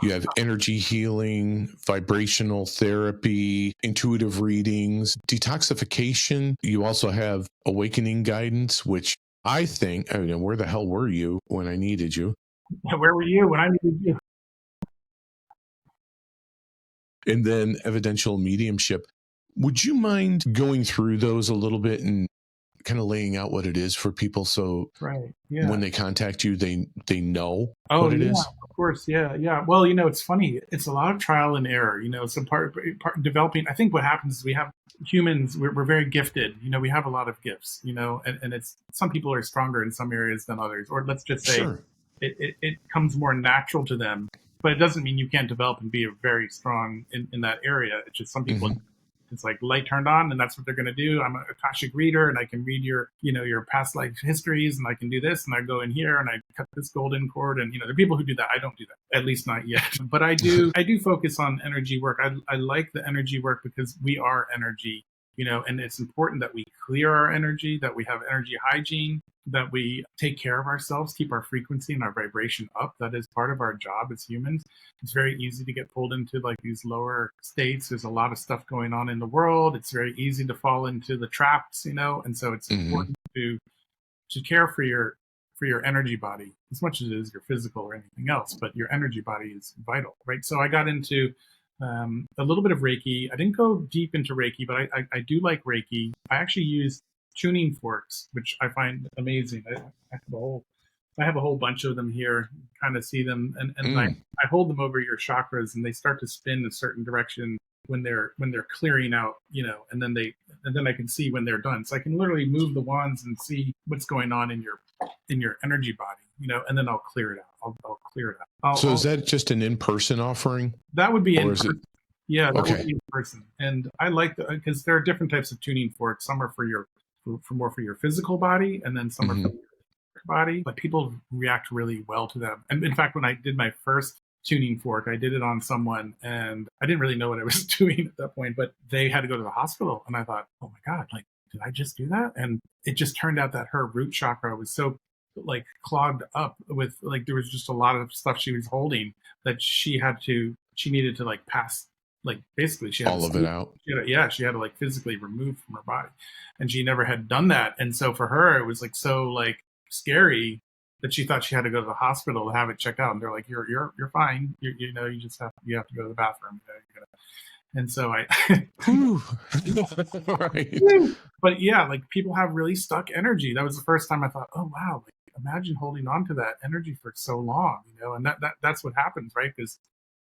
S1: You have energy healing, vibrational therapy, intuitive readings, detoxification. You also have awakening guidance, which I think, where the hell were you when I needed you?
S2: Where were you when I needed you?
S1: And then evidential mediumship. Would you mind going through those a little bit and kind of laying out what it is for people, so
S2: right, yeah,
S1: when they contact you, they know
S2: what
S1: it is?
S2: Of course, yeah. Well, it's funny. It's a lot of trial and error. It's a part developing. I think what happens is we have humans. We're very gifted. We have a lot of gifts. And it's, some people are stronger in some areas than others, or let's just say
S1: Sure.
S2: it comes more natural to them. But it doesn't mean you can't develop and be very strong in that area. It's just some people. It's like light turned on, and that's what they're going to do. I'm a Akashic reader, and I can read your past life histories, and I can do this, and I go in here, and I cut this golden cord, and there are people who do that. I don't do that, at least not yet. But I do focus on energy work. I like the energy work because we are energy, and it's important that we clear our energy, that we have energy hygiene, that we take care of ourselves, keep our frequency and our vibration up. That is part of our job as humans. It's very easy to get pulled into like these lower states. There's a lot of stuff going on in the world. It's very easy to fall into the traps, and so it's important to care for your energy body as much as it is your physical or anything else. But your energy body is vital, right? So I got into a little bit of Reiki. I didn't go deep into Reiki, but I do like Reiki. I actually use tuning forks, which I find amazing. I have a whole bunch of them here. Kind of see them, and I hold them over your chakras, and they start to spin a certain direction when they're clearing out, and then I can see when they're done. So I can literally move the wands and see what's going on in your energy body, and then I'll clear it out. I'll clear it out.
S1: So is that just an in-person offering?
S2: That would be in person. Yeah, that
S1: okay.
S2: would be in person. And I like that because there are different types of tuning forks. Some are for more for your physical body, and then some are for your body. But people react really well to them. And in fact, when I did my first tuning fork, I did it on someone, and I didn't really know what I was doing at that point. But they had to go to the hospital, and I thought, oh my god, like, did I just do that? And it just turned out that her root chakra was so like clogged up with like there was just a lot of stuff she was holding that she needed to like pass like basically she had
S1: all of it out.
S2: she had to like physically remove from her body, and she never had done that. And so for her, it was like so like scary that she thought she had to go to the hospital to have it checked out. And they're like, you're fine. You know, you just you have to go to the bathroom. You know, you're gonna. And so
S1: Right.
S2: but yeah, like people have really stuck energy. That was the first time I thought, oh wow, like imagine holding on to that energy for so long, you know, and that's what happens, right? Because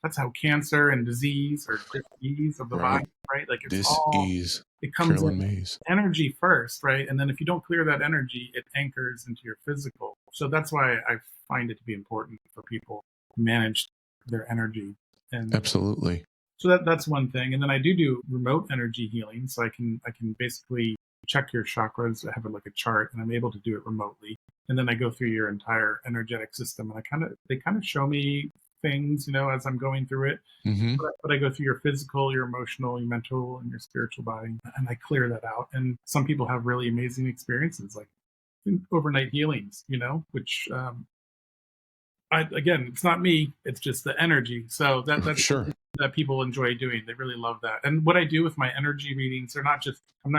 S2: that's how cancer and disease or disease of the body,
S1: Right.
S2: right? Like it's all,
S1: Dis-ease.
S2: it comes
S1: Carolyn
S2: in
S1: Mays.
S2: energy first, right? And then if you don't clear that energy, it anchors into your physical. So that's why I find it to be important for people to manage their energy. And
S1: Absolutely.
S2: so that's one thing. And then I do remote energy healing. So I can basically check your chakras. I have like a chart, and I'm able to do it remotely. And then I go through your entire energetic system, and they kind of show me things, you know, as I'm going through it.
S1: Mm-hmm.
S2: But I go through your physical, your emotional, your mental, and your spiritual body, and I clear that out. And some people have really amazing experiences, like overnight healings, you know, which again, it's not me; it's just the energy. So that's
S1: Sure.
S2: that people enjoy doing. They really love that. And what I do with my energy readings, I'm not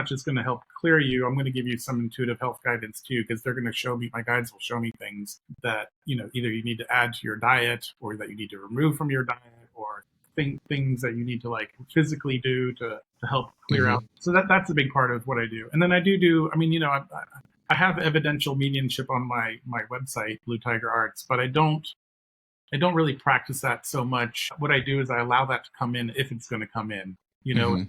S2: just going to help clear you. I'm going to give you some intuitive health guidance too, because they're going to show me, my guides will show me things that, you know, either you need to add to your diet, or that you need to remove from your diet, or things that you need to like physically do to help clear out. So that's a big part of what I do. And then I do, I mean, you know, I have evidential mediumship on my website, Blue Tiger Arts, but I don't really practice that so much. What I do is I allow that to come in if it's going to come in, you know.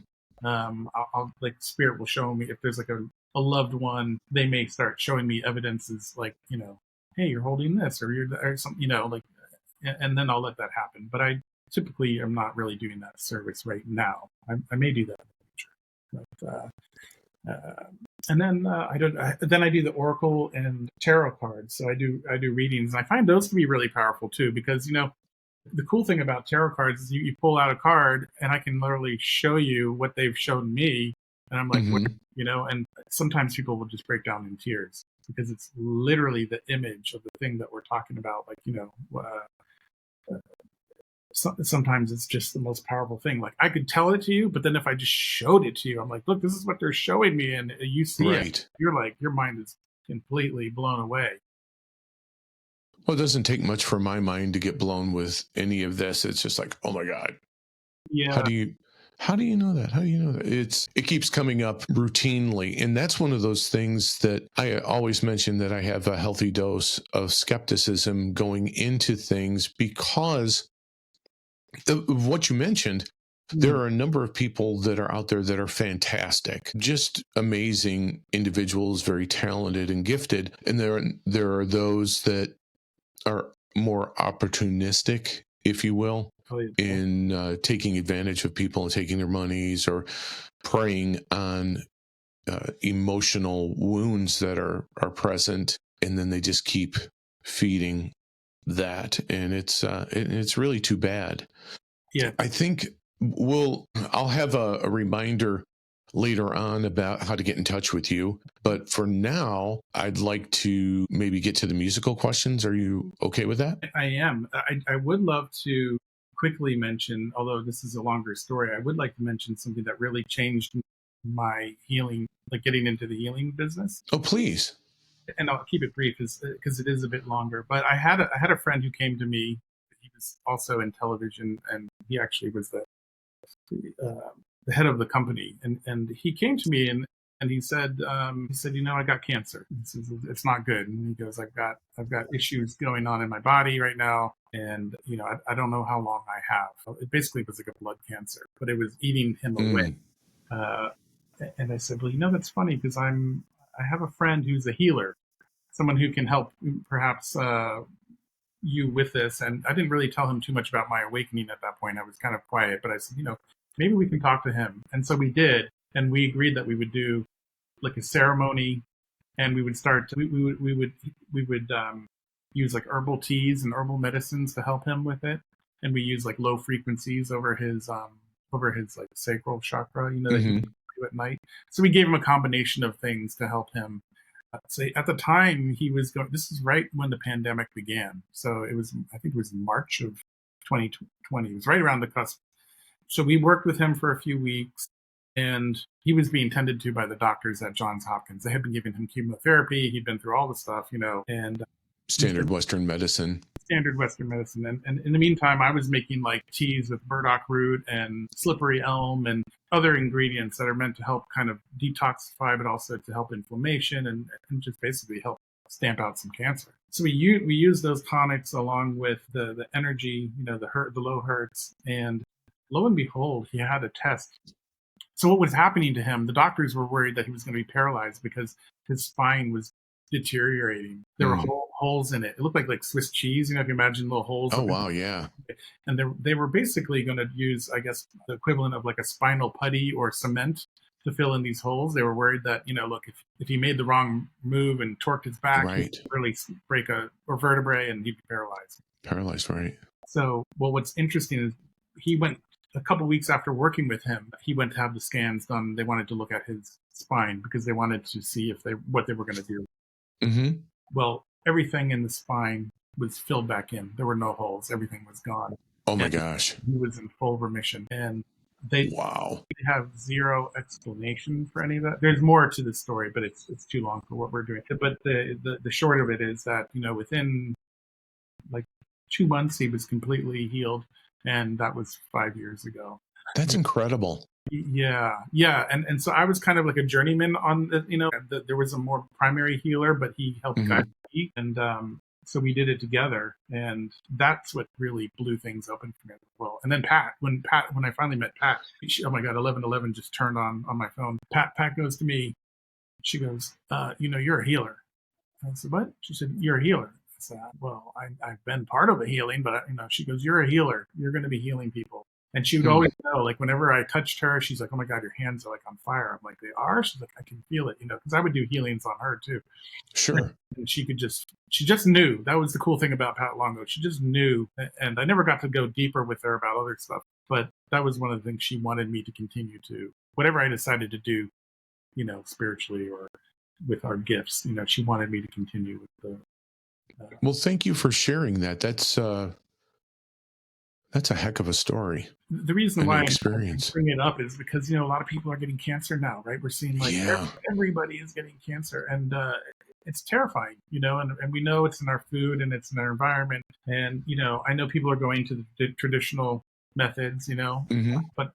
S2: I'll like spirit will show me if there's like a loved one, they may start showing me evidences like, you know, hey, you're holding this, or something, you know, like, and then I'll let that happen. But I typically am not really doing that service right now. I may do that in the future, but and then then I do the oracle and tarot cards. So I do readings, and I find those to be really powerful too, because, you know, the cool thing about tarot cards is you pull out a card, and I can literally show you what they've shown me, and I'm like, what, you know, and sometimes people will just break down in tears because it's literally the image of the thing that we're talking about. Like, you know, sometimes it's just the most powerful thing. Like I could tell it to you, but then if I just showed it to you, I'm like, look, this is what they're showing me, and you see it. You're like, your mind is completely blown away.
S1: Well, it doesn't take much for my mind to get blown with any of this. It's just like, oh my God.
S2: Yeah.
S1: How do you know that? How do you know that? It keeps coming up routinely. And that's one of those things that I always mention, that I have a healthy dose of skepticism going into things, because of what you mentioned. There are a number of people that are out there that are fantastic, just amazing individuals, very talented and gifted. And there are those that are more opportunistic, if you will, in taking advantage of people and taking their monies, or preying on emotional wounds that are present, and then they just keep feeding that, and it's really too bad.
S2: Yeah,
S1: I think I'll have a reminder later on about how to get in touch with you. But for now, I'd like to maybe get to the musical questions. Are you okay with that?
S2: I am. I would love to quickly mention, although this is a longer story, I would like to mention something that really changed my healing, like getting into the healing business.
S1: Oh, please.
S2: And I'll keep it brief because it is a bit longer. But I had a friend who came to me. He was also in television, and he actually was the head of the company. And he came to me, and he said, you know, I got cancer. He says, it's not good. And he goes, I've got issues going on in my body right now, and you know, I don't know how long I have. It basically was like a blood cancer, but it was eating him away. And I said, well, you know, that's funny, because I have a friend who's a healer, someone who can help perhaps you with this. And I didn't really tell him too much about my awakening at that point. I was kind of quiet, but I said, you know, maybe we can talk to him. And so we did, and we agreed that we would do like a ceremony, and we would start. We would use like herbal teas and herbal medicines to help him with it, and we use like low frequencies over his like sacral chakra, you know, that he can do at night. So we gave him a combination of things to help him. So at the time he was going, this is right when the pandemic began. So I think it was March of 2020. It was right around the cusp. So we worked with him for a few weeks, and he was being tended to by the doctors at Johns Hopkins. They had been giving him chemotherapy. He'd been through all the stuff, and
S1: Standard Western medicine.
S2: Standard Western medicine. And in the meantime, I was making like teas with burdock root and slippery elm and other ingredients that are meant to help kind of detoxify, but also to help inflammation and just basically help stamp out some cancer. So we use those tonics along with the energy, the low hertz, and lo and behold, he had a test. So what was happening to him? The doctors were worried that he was going to be paralyzed because his spine was deteriorating. There were holes in it. It looked like Swiss cheese. If you imagine little holes.
S1: Oh wow, yeah.
S2: And they were basically going to use, I guess, the equivalent of like a spinal putty or cement to fill in these holes. They were worried that, look, if he made the wrong move and torqued his back, he'd really break a vertebrae and he'd be paralyzed.
S1: Paralyzed, right. So,
S2: well, what's interesting is he went a couple weeks after working with him, he went to have the scans done. They wanted to look at his spine because they wanted to see what they were going to do.
S1: Mm-hmm.
S2: Well, everything in the spine was filled back in. There were no holes. Everything was gone.
S1: Oh my gosh.
S2: He was in full remission. And they have zero explanation for any of that. There's more to the story, but it's too long for what we're doing. But the short of it is that, within like 2 months, he was completely healed. And that was 5 years ago.
S1: That's incredible.
S2: Yeah. And so I was kind of like a journeyman on the, there was a more primary healer, but he helped guide me. And so we did it together. And that's what really blew things open for me as well. And then Pat, when I finally met Pat, oh my God, 1111 just turned on my phone. Pat goes to me. She goes, you're a healer. I said, what? She said, you're a healer. I said, well, I've been part of a healing, but she goes, you're a healer. You're going to be healing people. And she would always know, like whenever I touched her, she's like, oh my God, your hands are like on fire. I'm like, they are? She's like, I can feel it, because I would do healings on her too.
S1: Sure.
S2: And she just knew. That was the cool thing about Pat Longo. She just knew. And I never got to go deeper with her about other stuff, but that was one of the things she wanted me to continue to, whatever I decided to do, spiritually or with our gifts, she wanted me to continue with the.
S1: Well, thank you for sharing that. That's a heck of a story.
S2: The reason why I
S1: experience.
S2: bring it up is because, a lot of people are getting cancer now, right? We're seeing everybody is getting cancer, and it's terrifying, and we know it's in our food and it's in our environment. And, I know people are going to the traditional methods, but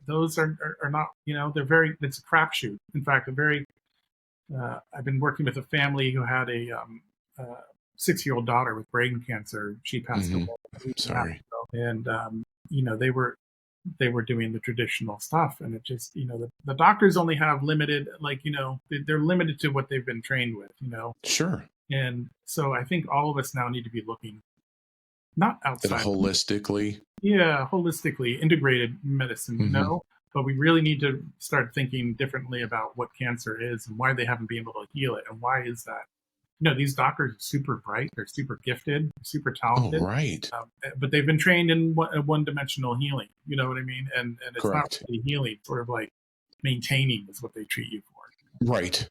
S2: those are not, it's a crapshoot. In fact, I've been working with a family who had a 6-year-old daughter with brain cancer. She passed away.
S1: I'm sorry.
S2: And they were doing the traditional stuff, and it just, the doctors only have limited, they're limited to what they've been trained with,
S1: Sure.
S2: And so I think all of us now need to be looking not outside,
S1: holistically
S2: integrated medicine, but we really need to start thinking differently about what cancer is and why they haven't been able to heal it, and why is that. These doctors are super bright, they're super gifted, super talented.
S1: Oh, right.
S2: But they've been trained in one-dimensional healing. You know what I mean? And it's
S1: Correct.
S2: not really healing, sort of like maintaining is what they treat you for.
S1: Right.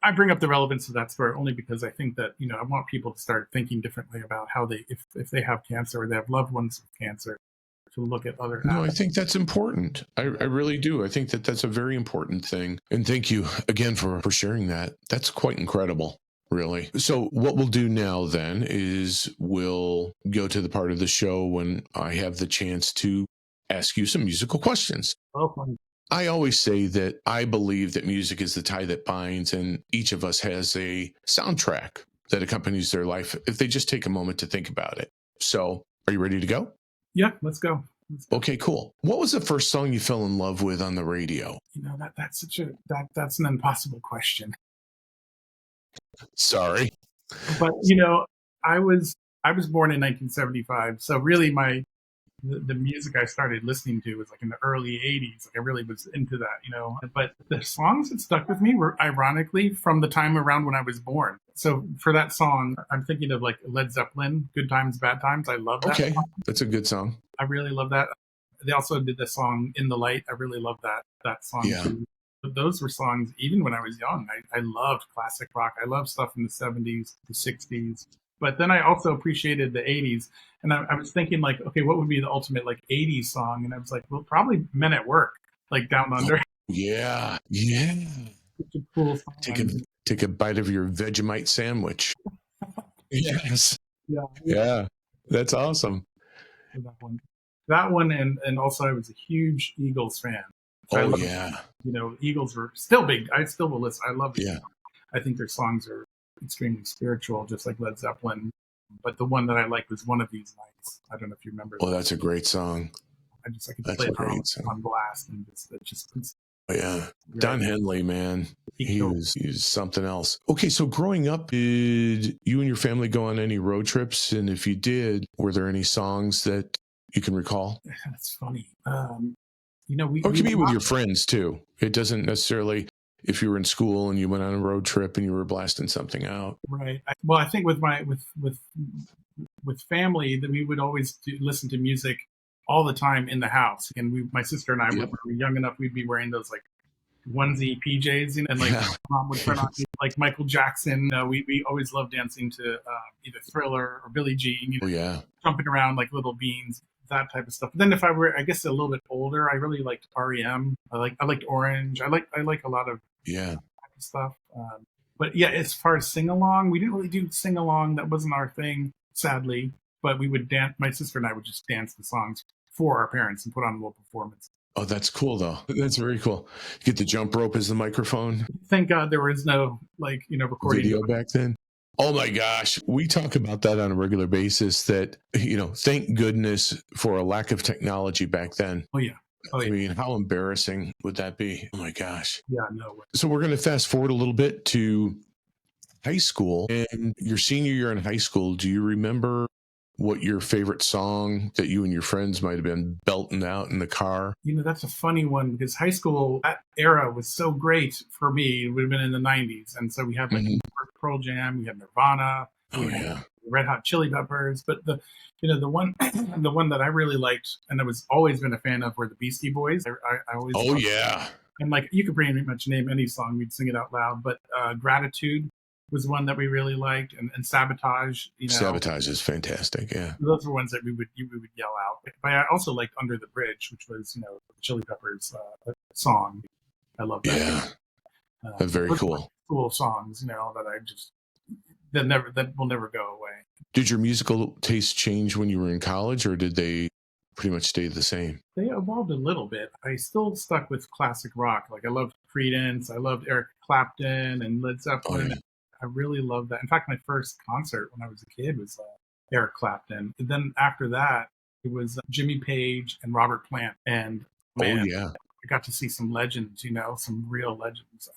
S2: I bring up the relevance of that story only because I think that, I want people to start thinking differently about how if they have cancer or they have loved ones with cancer, to look at other.
S1: No, I think that's important. I really do. I think that's a very important thing. And thank you again for sharing that. That's quite incredible, really. So what we'll do now then is we'll go to the part of the show when I have the chance to ask you some musical questions.
S2: Oh, fun.
S1: I always say that I believe that music is the tie that binds, and each of us has a soundtrack that accompanies their life if they just take a moment to think about it. So are you ready to go?
S2: Yeah, let's go.
S1: Okay, cool. What was the first song you fell in love with on the radio?
S2: That's an impossible question.
S1: Sorry.
S2: But, I was born in 1975. So really the music I started listening to was like in the early 80s. Like I really was into that, but the songs that stuck with me were ironically from the time around when I was born. So for that song, I'm thinking of like Led Zeppelin, Good Times, Bad Times. I love that.
S1: Okay,
S2: song.
S1: That's a good song.
S2: I really love that. They also did the song In the Light. I really love that song too. But those were songs, even when I was young, I loved classic rock. I loved stuff in the 70s, the 60s. But then I also appreciated the 80s. And I was thinking, like, okay, what would be the ultimate, like, 80s song? And I was like, well, probably Men at Work, like Down
S1: Oh,
S2: Under.
S1: yeah. Yeah.
S2: Such a cool
S1: Take a,
S2: song.
S1: take a bite of your Vegemite sandwich. Yes.
S2: Yeah.
S1: Yeah. That's awesome.
S2: That one, and also I was a huge Eagles fan. So
S1: Oh, yeah.
S2: Eagles were still big. I still will listen. I love them.
S1: Yeah.
S2: I think their songs are extremely spiritual, just like Led Zeppelin. But the one that I like was One of These Nights. I don't know if you remember.
S1: Oh, that's a great song.
S2: I could
S1: That's
S2: play
S1: a
S2: it
S1: great song.
S2: on blast, and just
S1: Oh, yeah. Don Henley, man. He was something else. Okay, so growing up, did you and your family go on any road trips? And if you did, were there any songs that you can recall?
S2: That's funny.
S1: Or it could be with your friends too. It doesn't necessarily, if you were in school and you went on a road trip and you were blasting something out.
S2: Right. Well, I think with family, that we would always listen to music all the time in the house. And my sister and I, when we were young enough, we'd be wearing those like onesie PJs, and like mom would put on like Michael Jackson. We always loved dancing to either Thriller or Billie Jean. Jumping around like little beans, that type of stuff. But then if I were, I guess, a little bit older, I really liked REM. I liked Orange. I like a lot of type of stuff. But yeah, as far as sing along, we didn't really do sing along. That wasn't our thing, sadly. But we would dance. My sister and I would just dance the songs for our parents and put on a little performance.
S1: Oh, that's cool though. That's very cool. You get the jump rope as the microphone.
S2: Thank God there was no recording
S1: video back then. Oh my gosh. We talk about that on a regular basis, that, thank goodness for a lack of technology back then.
S2: Oh yeah.
S1: I mean, how embarrassing would that be? Oh my gosh.
S2: Yeah, no way.
S1: So we're going to fast forward a little bit to high school, and your senior year in high school. Do you remember what your favorite song that you and your friends might have been belting out in the car?
S2: That's a funny one, because high school, that era was so great for me. It would have been in the 90s. And so we had like Pearl Jam, we had Nirvana, we had Red Hot Chili Peppers. But the one the one that I really liked and I was always been a fan of were the Beastie Boys. I always loved them. And like, you could pretty much name any song, we'd sing it out loud. But Gratitude was one that we really liked, and Sabotage.
S1: Sabotage is fantastic. Yeah,
S2: those were ones that we would yell out. But I also liked Under the Bridge, which was the Chili Peppers song. I love that.
S1: Yeah, very cool.
S2: Cool songs, that I just that will never go away.
S1: Did your musical taste change when you were in college, or did they pretty much stay the same?
S2: They evolved a little bit. I still stuck with classic rock. Like I loved Creedence, I loved Eric Clapton and Led Zeppelin. I really loved that. In fact, my first concert when I was a kid was Eric Clapton. And then after that, it was Jimmy Page and Robert Plant. And I got to see some legends, some real legends.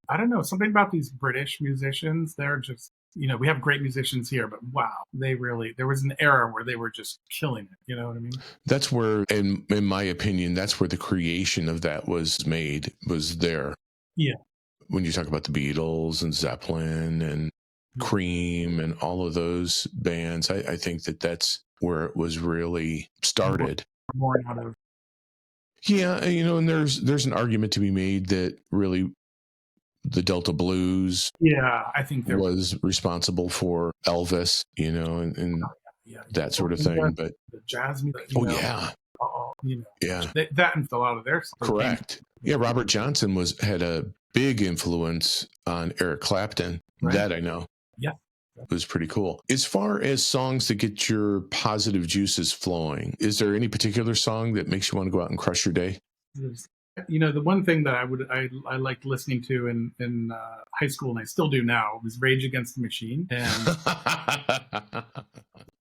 S2: I don't know, something about these British musicians. They're just, we have great musicians here, but wow, there was an era where they were just killing it. You know what I mean?
S1: That's where, in my opinion, that's where the creation of that was there.
S2: Yeah.
S1: When you talk about the Beatles and Zeppelin and Cream and all of those bands, I think that's where it was really started.
S2: More out of.
S1: Yeah, and there's an argument to be made that really the Delta Blues,
S2: I think
S1: was responsible for Elvis, and that sort of thing. But
S2: the jazz music,
S1: that
S2: and a lot of their stuff.
S1: Correct. Yeah, Robert Johnson had a big influence on Eric Clapton. Right. That I know.
S2: Yeah.
S1: It was pretty cool. As far as songs that get your positive juices flowing, is there any particular song that makes you want to go out and crush your day?
S2: The one thing that I liked listening to in high school, and I still do now, was Rage Against the Machine. And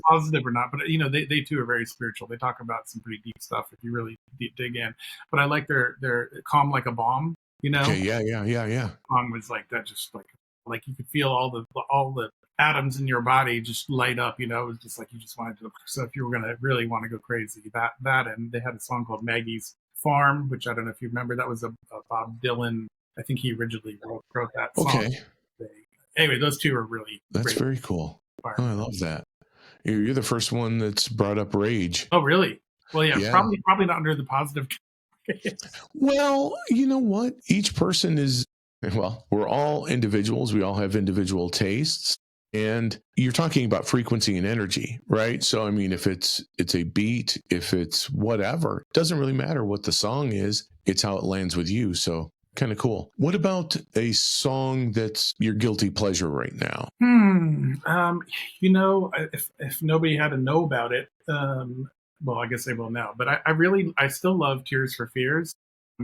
S2: positive or not, but they too are very spiritual. They talk about some pretty deep stuff if you really dig in. But I like their Calm Like a Bomb.
S1: Okay, yeah.
S2: Song was like that, just like you could feel all the atoms in your body just light up. It was just like you just wanted to. So if you were gonna really want to go crazy, that and they had a song called Maggie's Farm, which I don't know if you remember. That was a Bob Dylan. I think he originally wrote that song. Okay. Anyway, those two are really.
S1: That's very cool. Oh, I love that. You're the first one that's brought up Rage.
S2: Oh, really? Well, yeah. Probably not under the positive.
S1: Well, you know what? Each person is, we're all individuals. We all have individual tastes. And you're talking about frequency and energy, right? So, I mean, if it's a beat, if it's whatever, it doesn't really matter what the song is. It's how it lands with you. So kind of cool. What about a song that's your guilty pleasure right now?
S2: If nobody had to know about it, well, I guess they will now. But I still love Tears for Fears.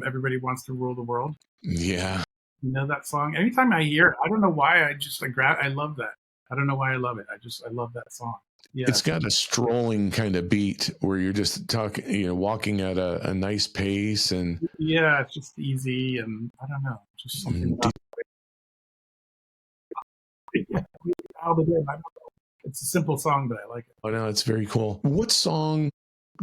S2: Everybody Wants to Rule the World.
S1: Yeah.
S2: You know that song? Anytime I hear it, I don't know why. I love that. I don't know why I love it. I love that song. Yeah.
S1: It's got a strolling kind of beat where you're just talking, walking at a nice pace. And
S2: yeah, it's just easy. And I don't know, just something about it. Yeah, I don't know. It's a simple song, but I like it.
S1: Oh, no, it's very cool. What song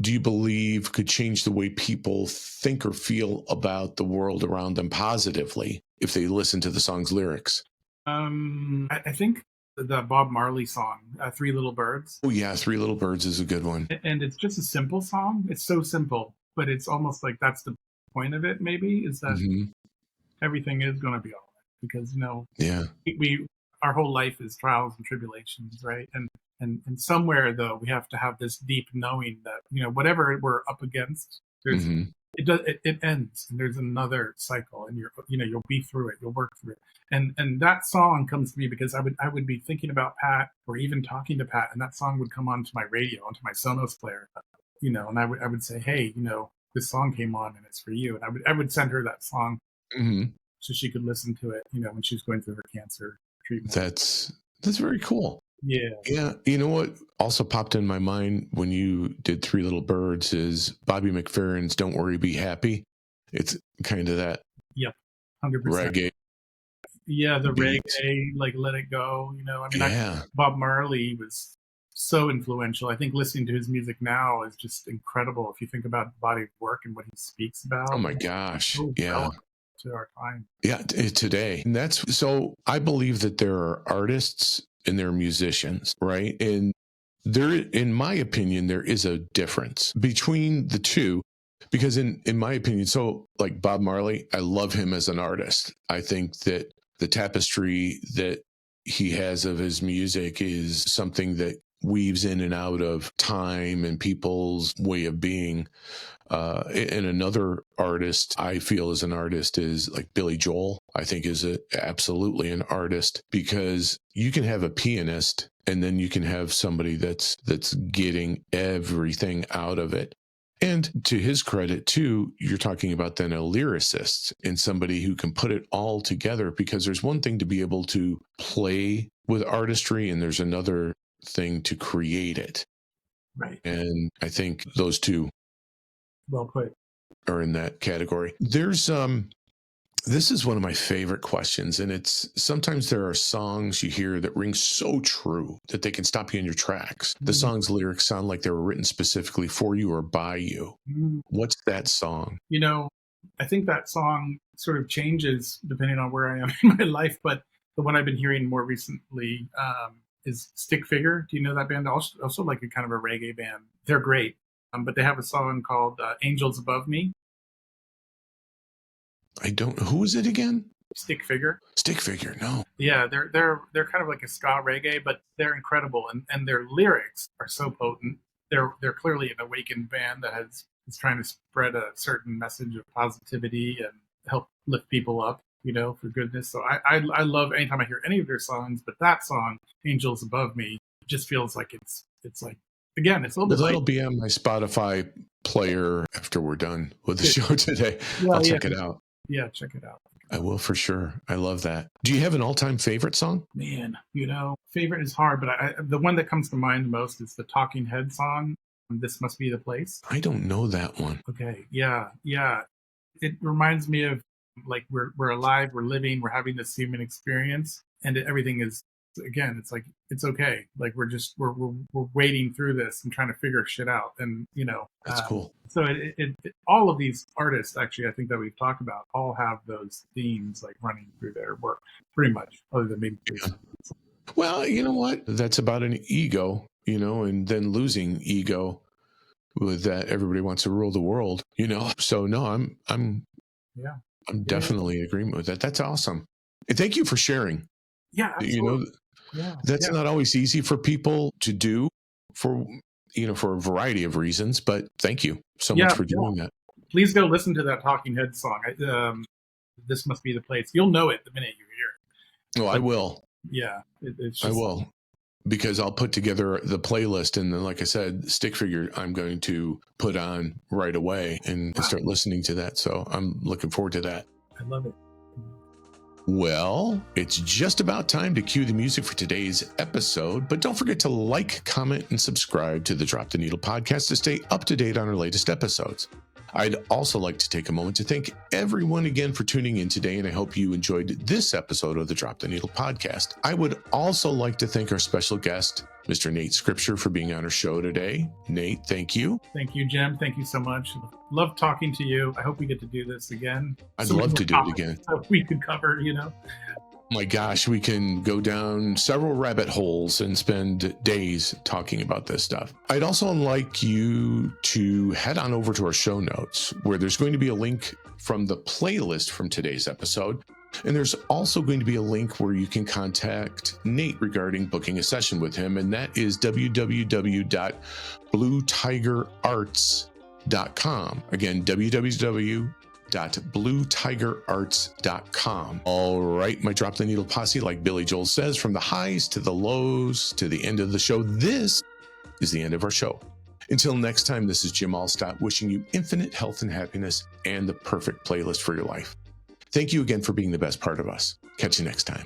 S1: do you believe could change the way people think or feel about the world around them positively if they listen to the song's lyrics?
S2: I think the Bob Marley song, Three Little Birds.
S1: Oh, yeah, Three Little Birds is a good one.
S2: And it's just a simple song. It's so simple, but it's almost like that's the point of it, maybe, is that everything is going to be all right. Because,
S1: yeah,
S2: our whole life is trials and tribulations, right? And somewhere, though, we have to have this deep knowing that, whatever we're up against, there's it ends, and there's another cycle, and you'll be through it, you'll work through it. And that song comes to me because I would be thinking about Pat or even talking to Pat, and that song would come onto my radio, onto my Sonos player, and I would say, hey, this song came on and it's for you, and I would send her that song so she could listen to it, when she was going through her cancer treatment.
S1: That's very cool.
S2: Yeah.
S1: Yeah. You know what also popped in my mind when you did Three Little Birds is Bobby McFerrin's Don't Worry, Be Happy. It's kind of that
S2: 100%
S1: reggae.
S2: Yeah, the reggae, like Let It Go, Bob Marley was so influential. I think listening to his music now is just incredible if you think about the body of work and what he speaks about.
S1: Oh my gosh.
S2: So
S1: yeah.
S2: To our time.
S1: Yeah, today. And that's so I believe that there are artists and there are musicians, right? And there, in my opinion, there is a difference between the two. Because in my opinion, so like Bob Marley, I love him as an artist. I think that the tapestry that he has of his music is something that weaves in and out of time and people's way of being. And another artist I feel is an artist is like Billy Joel. I think is absolutely an artist because you can have a pianist and then you can have somebody that's getting everything out of it. And to his credit, too, you're talking about then a lyricist and somebody who can put it all together because there's one thing to be able to play with artistry and there's another thing to create it.
S2: Right.
S1: And I think those two
S2: well put
S1: are in that category. There's this is one of my favorite questions, and it's sometimes there are songs you hear that ring so true that they can stop you in your tracks. The song's lyrics sound like they were written specifically for you or by you. What's that song?
S2: I think that song sort of changes depending on where I am in my life, but the one I've been hearing more recently is Stick Figure. Do you know that band? Also like a kind of a reggae band. They're great, but they have a song called Angels Above Me.
S1: I don't. Who is it again?
S2: Stick Figure.
S1: Stick Figure. No.
S2: Yeah, they're kind of like a ska reggae, but they're incredible, and their lyrics are so potent. They're clearly an awakened band that is trying to spread a certain message of positivity and help lift people up, for goodness. So I love anytime I hear any of their songs, but that song, Angels Above Me, just feels like it's like, again, it's a little bit
S1: that'll be on my Spotify player after we're done with the show today. I'll check it out.
S2: Yeah, check it out.
S1: I will for sure. I love that. Do you have an all-time favorite song?
S2: Man, favorite is hard, but the one that comes to mind most is the Talking Head song, This Must Be the Place.
S1: I don't know that one.
S2: Okay, yeah. It reminds me of like we're alive, we're living, we're having this human experience, and everything is, again, it's like it's okay. Like we're wading through this and trying to figure shit out, and
S1: that's cool.
S2: So it all of these artists, actually, I think that we've talked about, all have those themes like running through their work, pretty much, other than maybe.
S1: Yeah. Well, you know what? That's about an ego, and then losing ego with that. Everybody wants to rule the world, So no, I'm definitely in agreement with that. That's awesome. And thank you for sharing.
S2: Yeah, absolutely. Yeah.
S1: That's
S2: Yeah.
S1: not always easy for people to do for a variety of reasons, but thank you so much
S2: Yeah.
S1: for doing that.
S2: Please go listen to that Talking Heads song. This Must Be the Place. You'll know it the minute you hear
S1: Oh,
S2: it.
S1: I will.
S2: Yeah, it's just.
S1: I will. Because I'll put together the playlist, and then, like I said, stick figure I'm going to put on right away and start listening to that. So I'm looking forward to that.
S2: I love it.
S1: Well, it's just about time to cue the music for today's episode, but don't forget to like, comment, and subscribe to the Drop the Needle podcast to stay up to date on our latest episodes. I'd also like to take a moment to thank everyone again for tuning in today, and I hope you enjoyed this episode of the Drop the Needle podcast. I would also like to thank our special guest, Mr. Nate Scripture, for being on our show today. Nate, thank you.
S2: Thank you, Jim. Thank you so much. Love talking to you. I hope we get to do this again.
S1: I'd love to do it again.
S2: So we could cover,
S1: My gosh, we can go down several rabbit holes and spend days talking about this stuff. I'd also like you to head on over to our show notes, where there's going to be a link from the playlist from today's episode. And there's also going to be a link where you can contact Nate regarding booking a session with him. And that is www.bluetigerarts.com. Again, www.bluetigerarts.com. All right, my Drop the Needle posse, like Billy Joel says, from the highs to the lows to the end of the show, this is the end of our show. Until next time, this is Jim Alstott wishing you infinite health and happiness and the perfect playlist for your life. Thank you again for being the best part of us. Catch you next time.